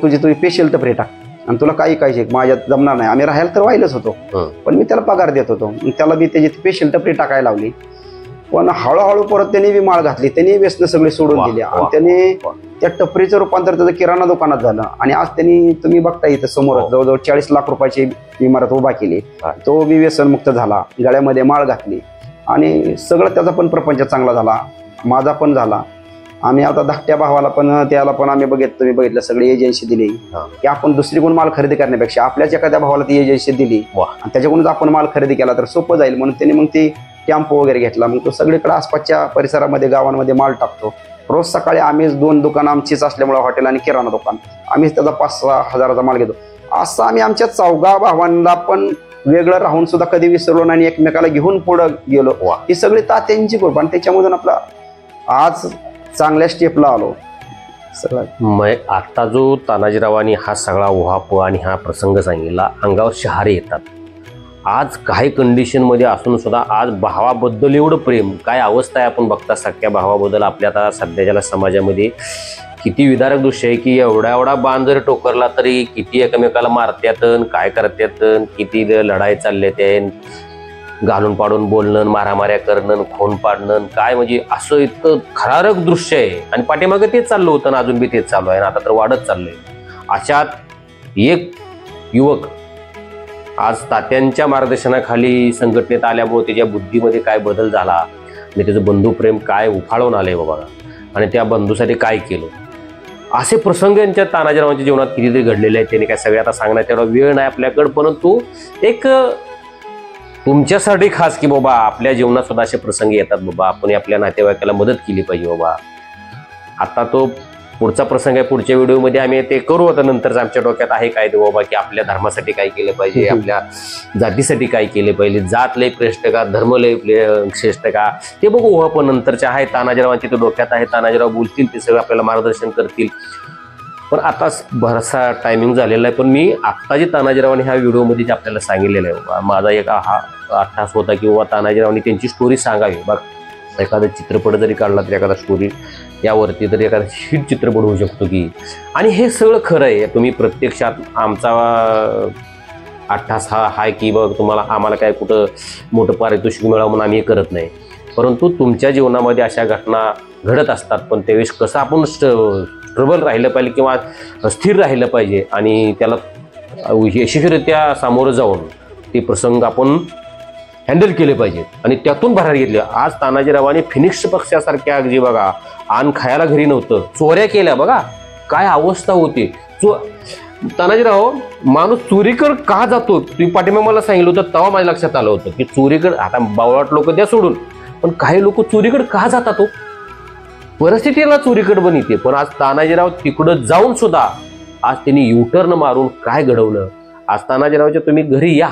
तुझी स्पेशल टपरी टाक आणि तुला काही कायचे माझ्यात जमणार नाही. आम्ही राहायला तर व्हायलाच होतो, पण मी त्याला पगार देत होतो. त्याला मी त्याची स्पेशल टपरी टाकायला लावली. पण हळूहळू परत त्यांनी बी माळ घातली, त्यांनी व्यसन सगळे सोडून दिली आणि त्यांनी त्या टपरीचं रूपांतर त्याचं किराणा दुकानात झालं. आणि आज त्यांनी तुम्ही बघता इथं समोर जवळजवळ 40 लाख रुपयाची इमारत उभा केली. तो बी व्यसनमुक्त झाला, गळ्यामध्ये माळ घातली आणि सगळं त्याचा पण प्रपंच चांगला झाला, माझा पण झाला. आम्ही आता धाकट्या भावाला पण त्याला पण आम्ही तुम्ही बघितलं सगळी एजन्सी दिली की आपण दुसरीकडून माल खरेदी करण्यापेक्षा आपल्याच एखाद्या भावाला ती एजन्सी दिली आणि त्याच्याकडूनच आपण माल खरेदी केला तर सोपं जाईल. म्हणून त्यांनी मग ती टेम्पो वगैरे घेतला. मग तो सगळीकडे आसपासच्या परिसरामध्ये गावांमध्ये माल टाकतो. रोज सकाळी आम्हीच 2 दुकानं आमचीच असल्यामुळे हॉटेल आणि किराणा दुकान, आम्हीच त्याचा 5-6 हजाराचा माल घेतो. असं आम्ही आमच्या 4 भावांना पण वेगळं राहून सुद्धा कधी विसरलो नाही, एकमेकाला घेऊन पुढे गेलो. ही सगळी तात्यांची कृपा आणि त्याच्यामधून आपला आज चांगल्या स्टेपला आलो सगळं. मग आता जो तानाजीरावांनी हा सगळा उहापोह आणि हा प्रसंग सांगितला, अंगावर शहारे येतात. आज काही कंडिशनमध्ये असून सुद्धा आज भावाबद्दल एवढं प्रेम, काय अवस्था आहे आपण बघता सख्या भावाबद्दल आपल्या आता सध्याच्या समाजामध्ये. किती विदारक दृश्य आहे की एवढा बाण जरी टोकरला तरी किती एकमेकाला मारत्यात, काय करत्यात, किती लढाई चालल्या त्या, घालून पाडून बोलणं, मारामाऱ्या करणं, खून पाडणं, काय म्हणजे असं इतकं खरारक दृश्य आहे. आणि पाठीमागे तेच चाललं होतं ना, अजून बी तेच चालू आहे ना, आता तर वाढत चाललंय. अशात एक युवक आज तात्यांच्या मार्गदर्शनाखाली संघटनेत आल्यामुळे त्याच्या बुद्धीमध्ये काय बदल झाला आणि त्याचं बंधुप्रेम काय उफाळून आलंय बाबा, आणि त्या बंधूसाठी काय केलं. असे प्रसंग यांच्या तानाजीरावांच्या जीवनात कितीतरी घडलेले आहेत. त्यांनी काय सगळे आता सांगण्यात तेवढा वेळ नाही आपल्याकडं, परंतु एक तुमच्यासाठी खास की बाबा आपल्या जीवनात सुद्धा असे प्रसंग येतात बाबा, आपण आपल्या नातेवाईकाला मदत केली पाहिजे बाबा. आता तो पुढचा प्रसंग आहे, पुढच्या व्हिडिओमध्ये आम्ही ते करू. आता नंतरच आमच्या डोक्यात आहे काय ते बाबा की आपल्या धर्मासाठी काय केलं पाहिजे, आपल्या जातीसाठी काय केले पाहिजे, जात लय श्रेष्ठ का, धर्म लय श्रेष्ठ का, ते बघू. पण नंतरच्या आहे तानाजीरावांची ते डोक्यात आहे, तानाजीराव बोलतील, ते सगळं आपल्याला मार्गदर्शन करतील. पण आता बराचसा टायमिंग झालेला आहे. पण मी आत्ता जे तानाजीरावांनी ह्या व्हिडिओमध्ये जे आपल्याला सांगितलेलं आहे बाबा, माझा एक हा अट्टास होता की बाबा तानाजीरावांनी त्यांची स्टोरी सांगावी. बघ एखादा चित्रपट जरी काढला तरी एखादा स्टोरी यावरती तरी एखादा हिट चित्रपट होऊ शकतो की. आणि हे सगळं खरं आहे. तुम्ही प्रत्यक्षात आमचा अट्टास हा आहे की बघ तुम्हाला आम्हाला काय कुठं मोठं पारितोषिक मिळावं म्हणून आम्ही हे करत नाही, परंतु तुमच्या जीवनामध्ये अशा घटना घडत असतात. पण त्यावेळेस कसं आपण स्ट्रबल राहिलं पाहिजे किंवा स्थिर राहिलं पाहिजे आणि त्याला यशस्वीरित्या सामोरं जाऊन ते प्रसंग आपण हँडल केले पाहिजेत आणि त्यातून बाहेर घेतले. आज तानाजीरावांनी फिनिक्स पक्षासारख्या अगदी बघा, आण खायला घरी नव्हतं, चोऱ्या केल्या. बघा काय अवस्था होती. तानाजीराव माणूस चोरीकडे का जातो तुम्ही पाठीमागे मला सांगितलं होतं, तेव्हा माझ्या लक्षात आलं होतं की चोरीकडे, आता बावळाट लोक द्या सोडून, पण काही लोक चोरीकडे का जातात, परिस्थितीला चोरीकडे बनते. पण आज तानाजीराव तिकडं जाऊन सुद्धा आज त्यांनी युटर्न मारून काय घडवलं. आज तानाजीरावच्या तुम्ही घरी या,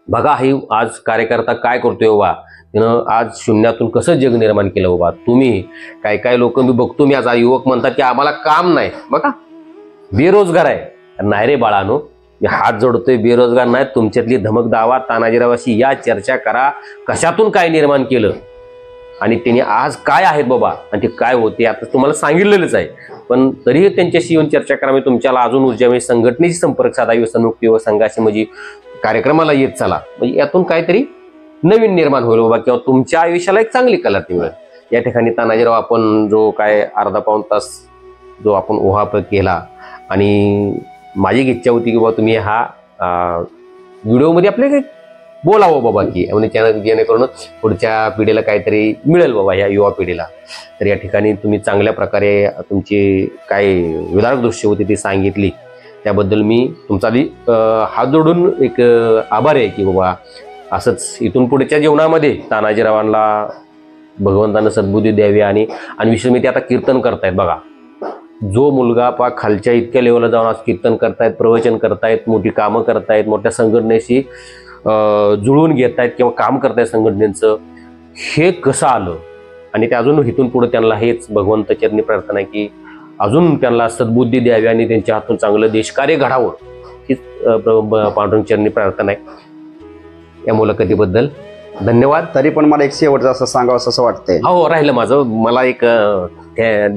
बघा हे आज कार्यकर्ता काय करतोय बाबा, त्यानं आज शून्यातून कसं जग निर्माण केलं बाबा. तुम्ही काय लोक मी बघतो, मी आज युवक म्हणतात की आम्हाला काम नाही. बघा बेरोजगार आहे. नाही रे बाळानो, मी हात जोडतोय, बेरोजगार नाही. तुमच्यातली धमक दावा तानाजीरावाशी या चर्चा करा, कशातून काय निर्माण केलं आणि त्यांनी आज काय आहेत बाबा आणि ते काय होते आता तुम्हाला सांगितलेलंच आहे. पण तरीही त्यांच्याशी येऊन चर्चा करा. मी तुमच्याला अजून ऊर्जा म्हणजे संघटनेशी संपर्क साधा, व्यसनमुक्ती व संघाशी म्हणजे कार्यक्रमाला येत चला, म्हणजे यातून काहीतरी नवीन निर्माण होईल बाबा, किंवा तुमच्या आयुष्याला एक चांगली कलाटणी मिळेल. या ठिकाणी तानाजीराव आपण जो काय अर्धा पाऊण तास जो आपण ओहाप केला, आणि माझी एक इच्छा होती की बाबा तुम्ही हा व्हिडिओमध्ये आपले काही बोलावं बाबा, की म्हणजे जेणेकरून पुढच्या पिढीला काहीतरी मिळेल बाबा, ह्या युवा पिढीला. तर या ठिकाणी तुम्ही चांगल्या प्रकारे तुमची काय विधारक दृश्य होती ती सांगितली, त्याबद्दल मी तुमचा आधी हात जोडून एक आभार आहे की बाबा असंच इथून पुढच्या जीवनामध्ये तानाजीरावांना भगवंतानं सद्बुद्धी द्यावी. आणि विशेष मी ते आता कीर्तन करतायत बघा, जो मुलगा खालच्या इतक्या लेवलला जाऊन आज कीर्तन करतायत, प्रवचन करतायत, मोठी कामं करतायत, मोठ्या संघटनेशी जुळून घेत आहेत किंवा काम करतायत संघटनेचं, हे कसं आलं. आणि ते अजून इथून पुढे त्यांना हेच भगवंताचरणी प्रार्थना आहे की अजून त्यांना सद्बुद्धी द्यावी आणि त्यांच्या हातून चांगलं देशकार्य घडावं, हीच पांडुरंगचरणी प्रार्थना आहे. या मुलाखतीबद्दल धन्यवाद. तरी पण मला एक शेवटचं असं सांगावं असं वाटतंय. हो, राहिलं माझं, मला एक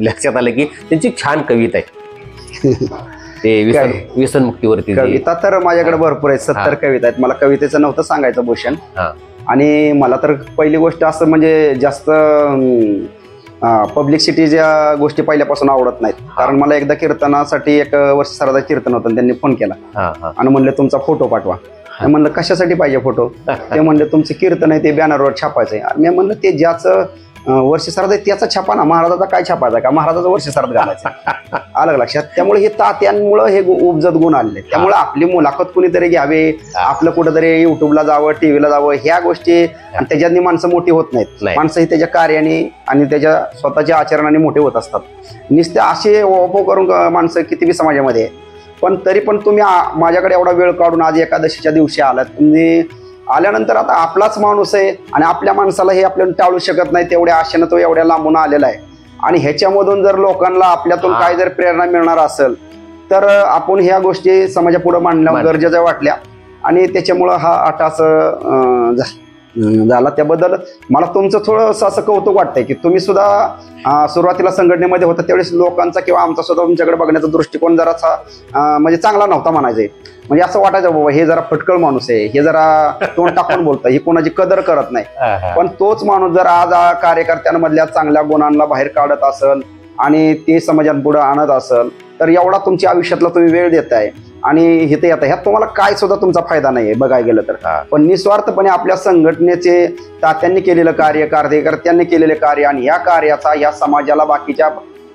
लक्षात आलं की त्यांची छान कविता आहे ते व्यसनमुक्तीवरती. कविता तर माझ्याकडे भरपूर आहेत, 70 कविता आहेत. मला कवितेचं नव्हतं सांगायचं भूषण. आणि मला तर पहिली गोष्ट असं म्हणजे जास्त पब्लिसिटीच्या गोष्टी पहिल्यापासून आवडत नाहीत. कारण मला एकदा कीर्तनासाठी एक वर्ष सरदा कीर्तन होतं, त्यांनी फोन केला आणि म्हणले तुमचा फोटो पाठवा. मी म्हणलं कशासाठी पाहिजे फोटो? ते म्हणले तुमचं कीर्तन आहे ते बॅनरवर छापायचंय. मी म्हणलं ते ज्याचं वर्ष सरद आहे त्याचा छापा ना, महाराजाचा काय छापायचा का? महाराजाचा वर्ष सरद घालायचं. आलं लक्षात? त्यामुळे हे तात्यांमुळं हे उपजत गुण आले. त्यामुळे आपली मुलाखत कुणीतरी घ्यावे, आपलं कुठेतरी युट्यूबला जावं, टीव्हीला जावं, ह्या गोष्टी. आणि त्याच्यानी माणसं मोठी होत नाहीत. माणसं ही त्याच्या कार्याने आणि त्याच्या स्वतःच्या आचरणाने मोठे होत असतात. नुसते असे ओपो करून माणसं किती बी समाजामध्ये आहे. पण तरी पण तुम्ही माझ्याकडे एवढा वेळ काढून आज एकादशीच्या दिवशी आलात. तुम्ही आल्यानंतर आता आपलाच माणूस आहे आणि आपल्या माणसाला हे आपल्याला टाळू शकत नाही, तेवढ्या आशेनं तो एवढ्या लांबून आलेला आहे. आणि ह्याच्यामधून जर लोकांना आपल्यातून काय जर प्रेरणा मिळणार असेल तर आपण ह्या गोष्टी समाजापुढे मांडल्या गरजेच्या वाटल्या. आणि त्याच्यामुळं हा आटास झाला. त्याबद्दल मला तुमचं थोडंसं असं कौतुक वाटतंय की तुम्ही सुद्धा सुरुवातीला संघटनेमध्ये होता त्यावेळेस लोकांचा किंवा आमचा सुद्धा तुमच्याकडे बघण्याचा दृष्टिकोन जरासा म्हणजे चांगला नव्हता म्हणायचं. म्हणजे असं वाटायचं बाबा हे जरा फटकळ माणूस आहे, हे जरा तोंड टाकून बोलतं, हे कोणाची कदर करत नाही. पण तोच माणूस जर आज कार्यकर्त्यांमधल्या चांगल्या गुणांना बाहेर काढत असेल आणि ते समाजापुढे आणत असेल तर एवढा तुमच्या आयुष्यातला तुम्ही वेळ देताय आणि इथे येत ह्यात तुम्हाला काय सुद्धा तुमचा फायदा नाहीये बघायला गेलं तर. पण निस्वार्थपणे आपल्या संघटनेचे तात्यांनी केलेलं कार्य, कार्यकर्त्यांनी केलेले कार्य आणि या कार्याचा या समाजाला बाकीच्या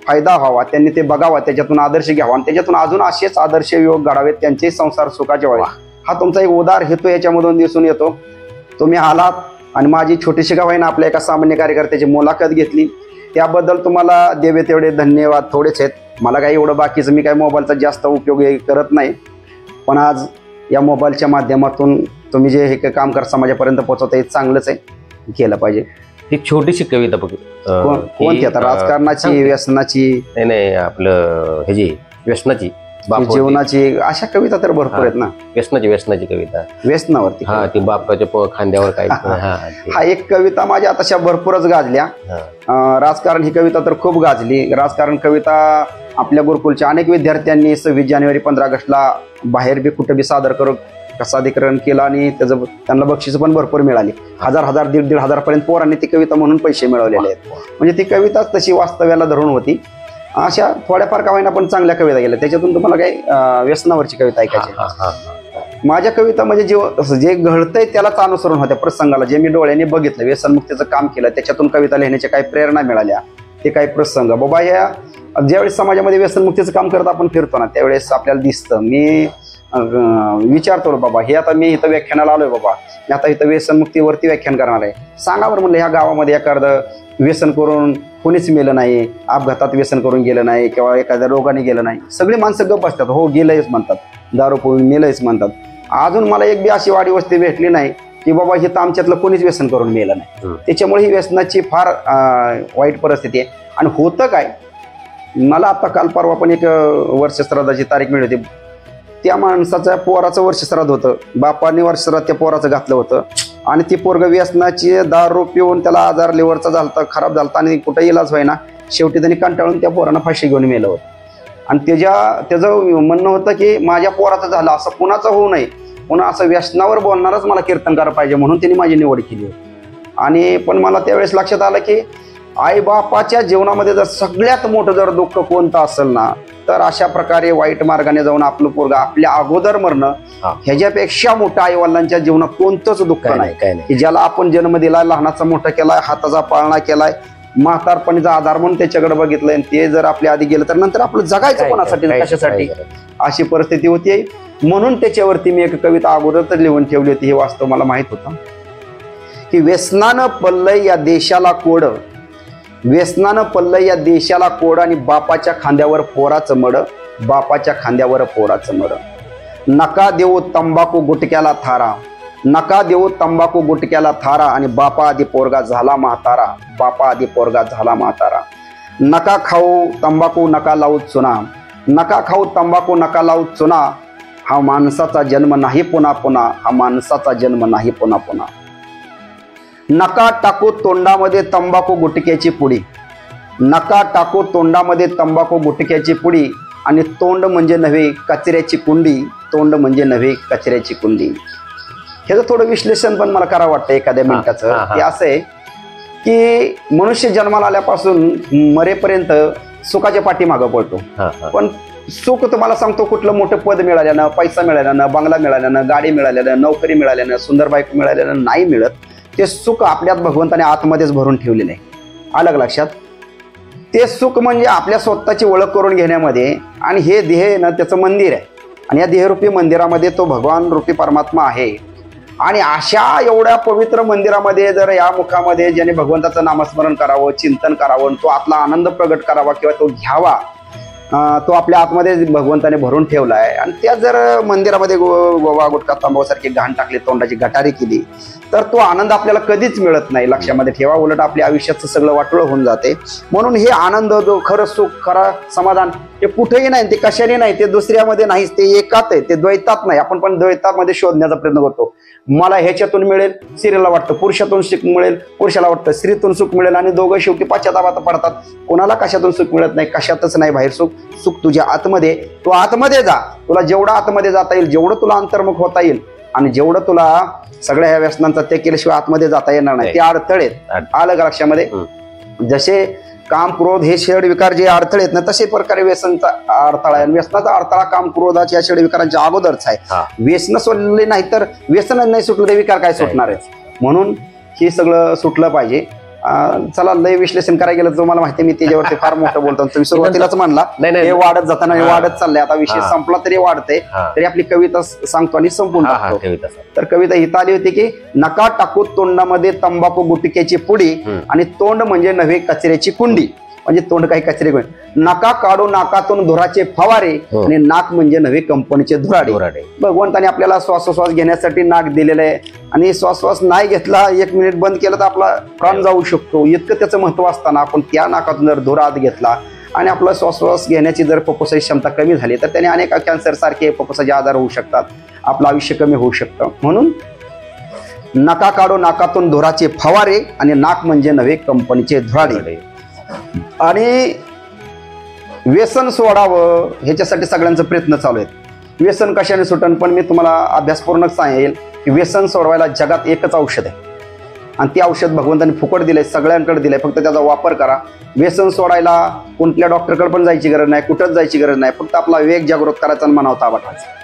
फायदा व्हावा, त्यांनी ते बघावा, त्याच्यातून आदर्श घ्यावा आणि त्याच्यातून अजून असेच आदर्श योग घडावेत, त्यांचे संसार सुखाचे व्हावे, हा तुमचा एक उदार हेतू याच्यामधून दिसून येतो. तुम्ही आलात आणि माझी छोटीशी गावाईनं आपल्या एका सामान्य कार्यकर्त्याची मुलाखत घेतली, त्याबद्दल तुम्हाला देवे तेवढे धन्यवाद. थोडेच आहेत, मला काही एवढं बाकीचं मी काही मोबाईलचा जास्त उपयोग करत नाही. पण आज या मोबाईलच्या माध्यमातून तुम्ही जे हे काम कर समाजापर्यंत पोहोचवता हे चांगलंच आहे, केलं पाहिजे. एक छोटीशी कविता बघ. कोणती आता? राजकारणाची, व्यसनाची? नाही आपलं ह्याची व्यसनाची, जीवनाची, अशा कविता तर भरपूर आहेत ना. व्यसनाची कविता, व्यसनावरती. हा, ती बापाच्या खांद्यावर काय. हा एक कविता माझ्या तशा भरपूरच गाजल्या. राजकारण ही कविता तर खूप गाजली. राजकारण कविता आपल्या गुरुकुलच्या अनेक विद्यार्थ्यांनी 26 जानेवारी 15 ऑगस्टला बाहेर बी कुठे बी सादरीकरण केलं आणि त्याचं त्यांना बक्षीस पण भरपूर मिळाली. 1000, 1,500 पर्यंत पोरांनी ती कविता म्हणून पैसे मिळवलेले आहेत. म्हणजे ती कविताच तशी वास्तव्याला धरून होती. अशा थोड्याफार का होईना पण चांगल्या कविता गेल्या. त्याच्यातून तुम्हाला काही व्यसनावरची कविता ऐकायची. माझ्या कविता म्हणजे जे घडतंय त्यालाच अनुसरून होत्या, प्रसंगाला जे मी डोळ्यांनी बघितलं, व्यसनमुक्तीचं काम केलं, त्याच्यातून कविता लिहिण्याच्या काही प्रेरणा मिळाल्या, ते काही प्रसंग. बाबा ह्या ज्यावेळेस समाजामध्ये व्यसनमुक्तीचं काम करत आपण फिरतो ना त्यावेळेस आपल्याला दिसतं. मी विचारतो बाबा हे आता मी इथं व्याख्यानाला आलोय, बाबा मी आता इथं व्यसनमुक्तीवरती व्याख्यान करणार आहे, सांगा बरं म्हणलं ह्या गावामध्ये एखादं व्यसन करून कोणीच मेलं नाही, अपघातात व्यसन करून गेलं नाही किंवा एखाद्या रोगाने गेलं नाही. सगळी माणसं गप्प असतात, हो गेलंयच म्हणतात, दारू पिऊन मेलंयच म्हणतात. अजून मला एक बी अशी वाडी वस्ती भेटली नाही की बाबा हे तर आमच्यातलं कोणीच व्यसन करून मेलं नाही. त्याच्यामुळे ही व्यसनाची फार वाईट परिस्थिती आहे. आणि होतं काय मला आता काल परवा पण एक वर्षश्राद्धाची तारीख मिळली होती. त्या माणसाच्या पोराचं वर्षश्राद्ध होतं. बापाने वर्षश्राद्ध त्या पोराचं घातलं होतं आणि ती पोरग व्यसनाची दारू पिऊन त्याला आजार लिव्हरचा झालता, खराब झालता आणि कुठं इलाज व्हायना. शेवटी त्यांनी कंटाळून त्या पोरानं फाशी घेऊन मेलं होतं. आणि त्याचं म्हणणं होतं की माझ्या पोराचं झालं असं कुणाचं होऊ नये, पुन्हा असं व्यसनावर बोलणारच मला कीर्तनकार पाहिजे, म्हणून त्यांनी माझी निवड केली होती. आणि पण मला त्यावेळेस लक्षात आलं की आईबापाच्या जीवनामध्ये जर सगळ्यात मोठं जर दुःख कोणतं असेल ना, तर अशा प्रकारे वाईट मार्गाने जाऊन आपलं पोरगा आपल्या अगोदर मरणं, ह्याच्यापेक्षा मोठं आईवडिलांच्या जीवनात कोणतंच दुःख नाही की ज्याला आपण जन्म दिलाय, लहानाचा मोठा केलाय, हाताचा पाळणा केलाय, म्हातारपणीचा आधार म्हणून त्याच्याकडे बघितलंय, ते जर आपल्या आधी गेलं तर नंतर आपलं जगायचं कोणासाठी, कशासाठी, अशी परिस्थिती होती. म्हणून त्याच्यावरती मी एक कविता अगोदर तर लिहून ठेवली होती. हे वास्तव मला माहित होतं की व्यसनानं पडलंय या देशाला कोड, व्यसनानं पडलंय या देशाला कोड आणि बापाच्या खांद्यावर पोराचं मड, बापाच्या खांद्यावर पोराचं मड. नका देऊ तंबाखू गुटक्याला थारा, नका देऊ तंबाखू गुटक्याला थारा आणि बापा आधी पोरगा झाला म्हातारा, बापा आधी पोरगा झाला म्हातारा. नका खाऊ तंबाखू नका लावू चुना, नका खाऊ तंबाखू नका लावू चुना, हा माणसाचा जन्म नाही पुन्हा पुन्हा, हा माणसाचा जन्म नाही पुन्हा पुन्हा. नका टाकू तोंडामध्ये तंबाखू गुटक्याची पुडी, नका टाकू तोंडामध्ये तंबाखू गुटक्याची पुडी आणि तोंड म्हणजे नव्हे कचऱ्याची कुंडी, तोंड म्हणजे नव्हे कचऱ्याची कुंडी. ह्याचं थोडं विश्लेषण पण मला करावं वाटतं एखाद्या मिनिटाचं. ते असं आहे की मनुष्य जन्माला आल्यापासून मरेपर्यंत सुखाच्या पाठीमागं पळतो. पण सुख तुम्हाला सांगतो कुठलं मोठं पद मिळाल्यानं, पैसा मिळाल्यानं, बंगला मिळाल्यानं, गाडी मिळाल्यानं, नोकरी मिळाल्यानं, सुंदर बायको मिळाल्यानं नाही मिळत. ते सुख आपल्यात भगवंताने आतमध्येच भरून ठेवलेलं आहे. आलं लक्षात? ते सुख म्हणजे आपल्या स्वतःची ओळख करून घेण्यामध्ये, आणि हे देह ना त्याचं मंदिर आहे आणि या देहरूपी मंदिरामध्ये तो भगवान रूपी परमात्मा आहे. आणि अशा एवढ्या पवित्र मंदिरामध्ये जर या मुखामध्ये ज्याने भगवंताचं नामस्मरण करावं, चिंतन करावं, तो आतला आनंद प्रगट करावा किंवा तो घ्यावा, तो आपल्या आतमध्ये भगवंताने भरून ठेवला आहे. आणि त्या जर मंदिरामध्ये गोवा गुटखा तांबासारखी घाण टाकली, तोंडाची गटारी केली, तर तो आनंद आपल्याला कधीच मिळत नाही. लक्षामध्ये ठेवा. उलट आपल्या आयुष्याचं सगळं वाटोळं होऊन जाते. म्हणून हे आनंद, जो खरं सुख, खरं समाधान, ते कुठेही नाही, ते कशाने नाही, ते दुसऱ्यामध्ये नाहीच, ते एकात आहे, ते द्वैतात नाही. आपण पण द्वैतामध्ये शोधण्याचा प्रयत्न करतो. मला ह्याच्यातून मिळेल, स्त्रीला वाटतं, पुरुषातून सुख मिळेल, पुरुषाला वाटतं स्त्रीतून सुख मिळेल, आणि दोघं शेवटी पश्चातापात पडतात. कोणाला कशातून सुख मिळत नाही, कशातच नाही बाहेर सुख. सुख तुझ्या आतमध्ये. तू आतमध्ये जा. तुला जेवढं आतमध्ये जाता येईल, जेवढं तुला अंतर्मुख होता येईल, आणि जेवढं तुला सगळ्या ह्या व्यसनांचा त्याग केल्याशिवाय आतमध्ये जाता येणार नाही. ते अडथळे आलं का लक्षामध्ये? जसे काम, क्रोध हे षड विकार जे अडथळे आहेत ना, तसे प्रकारे व्यसनचा अडथळा आहे. व्यसनाचा अडथळा काम, क्रोधाच्या षड विकारांच्या अगोदरच आहे. व्यसन सोडले नाही तर, व्यसन नाही सुटलं तर विकार काय सुटणार आहे? म्हणून हे सगळं सुटलं पाहिजे. चला, लय विश्लेषण करायला गेलं तर मला माहिती, मी त्याच्यावरती फार मोठं बोलतो. तुम्ही सुरुवातीलाच म्हणला हे वाढत जाताना वाढत चाललंय. आता विषय संपला तरी वाढतंय, तरी आपली कविता सांगतो आणि संपून टाकतो. तर कविता हित आली होती की नका टाकू तोंडामध्ये तंबाखू गुटक्याची पुडी आणि तोंड म्हणजे नव्हे कचऱ्याची कुंडी. म्हणजे तोंड काही कचरे, नका काढू नाकातून धुराचे फवारे आणि नाक म्हणजे नव्हे कंपनीचे धुराडे. भगवंताने आपल्याला श्वासोश्वास घेण्यासाठी नाक दिलेलं आहे, आणि श्वासोश्वास नाही घेतला, 1 मिनिट बंद केलं तर आपला प्राण जाऊ शकतो. इतकं त्याचं महत्व असताना आपण त्या नाकातून जर धुरा आत घेतला आणि आपला श्वासोश्वास घेण्याची जर फुफ्फुसाची क्षमता कमी झाली, तर त्याने अनेक कॅन्सर सारखे फुफ्फुसाचे आजार होऊ शकतात, आपलं आयुष्य कमी होऊ शकतं. म्हणून नका काढू नाकातून धुराचे फवारे आणि नाक म्हणजे नव्हे कंपनीचे धुराडे. आणि व्यसन सोडावं ह्याच्यासाठी सगळ्यांचा प्रयत्न चालू आहेत. व्यसन कशाने सुटन? पण मी तुम्हाला अभ्यासपूर्ण सांगेल की व्यसन सोडवायला जगात एकच औषध आहे, आणि ते औषध भगवंताने फुकट दिलंय, सगळ्यांकडे दिलंय. फक्त त्याचा वापर करा. व्यसन सोडायला कुठल्या डॉक्टरकडे पण जायची गरज नाही, कुठंच जायची गरज नाही. फक्त आपला विवेक जागृत करायचा आणि मनावर ताबा ठेवायचा.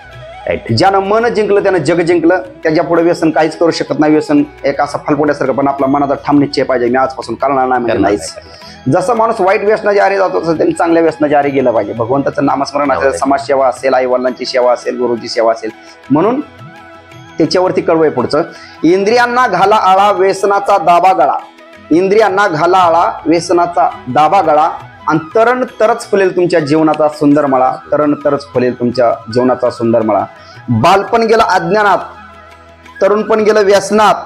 ज्यानं मन जिंकलं त्यानं जग जिंकलं. त्याच्या पुढे व्यसन काहीच करू शकत नाही. व्यसन एक असा फलफोड्यासारखं, पण आपला मनाचा ठाम निश्चय पाहिजे, मी आजपासून करणार नाही म्हणजे नाहीच. जसं माणूस वाईट व्यसनाच्या आहारी जातो तसं त्यांनी चांगल्या व्यसनाच्या आहारी गेलं पाहिजे. भगवंताचं नामस्मरण असेल, समाजसेवा असेल, आईवडिलांची सेवा असेल, गुरुची सेवा असेल. म्हणून त्याच्यावरती कळवय पुढचं, इंद्रियांना घाला आळा व्यसनाचा दाबा गळा, इंद्रियांना घाला आळा व्यसनाचा दाबा गळा, आणि तरण तरच फुलेल तुमच्या जीवनाचा सुंदर मळा, तरण तरच फुलेल तुमच्या जीवनाचा सुंदर मळा. बालपण गेलं अज्ञानात, तरुणपण गेलं व्यसनात,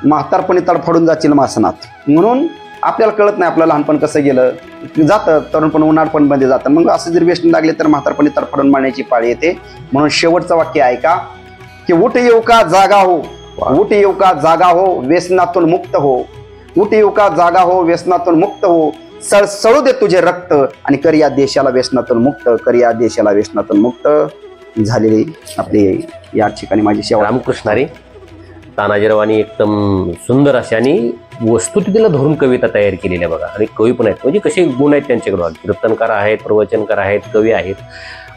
म्हातारपणी तडफडून जातील मासनात. म्हणून आपल्याला कळत नाही आपलं लहानपण कसं गेलं, जातं तरुणपण उन्हाळपण मध्ये जातं. मग असं जर व्यसन लागले तर म्हातारपणी तरफडून मारण्याची पाळी येते. म्हणून शेवटचं वाक्य ऐका की उठ येऊ का जागा हो, उठ येऊ का जागा हो, व्यसनातून मुक्त हो, उठ येऊ का जागा हो, व्यसनातून मुक्त हो, सळसळू दे तुझे रक्त आणि कर या देशाला व्यसनातून मुक्त, कर या देशाला व्यसनातून मुक्त. झालेली आपली या ठिकाणी माझी सेवा. रामकृष्णारी तानाजीरावांनी एकदम सुंदर अशी आणि वस्तुस्थितीला धरून कविता तयार केलेल्या बघा. आणि कवी पण आहेत, म्हणजे कसे गुण आहेत त्यांच्याकडे, कीर्तनकार आहेत, प्रवचनकार आहेत, कवी आहेत.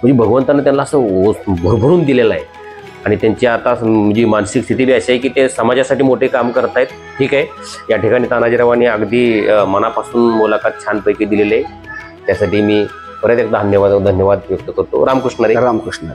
म्हणजे भगवंतानं त्यांना असं भरभरून दिलेलं आहे. आणि त्यांची आता म्हणजे मानसिक स्थिती बी अशी आहे की ते समाजासाठी मोठे काम करतायत. ठीक आहे, या ठिकाणी तानाजीरावांनी अगदी मनापासून मुलाखत छानपैकी दिलेली आहे. त्यासाठी मी परत एकदा धन्यवाद व्यक्त करतो. रामकृष्णारी. रामकृष्ण.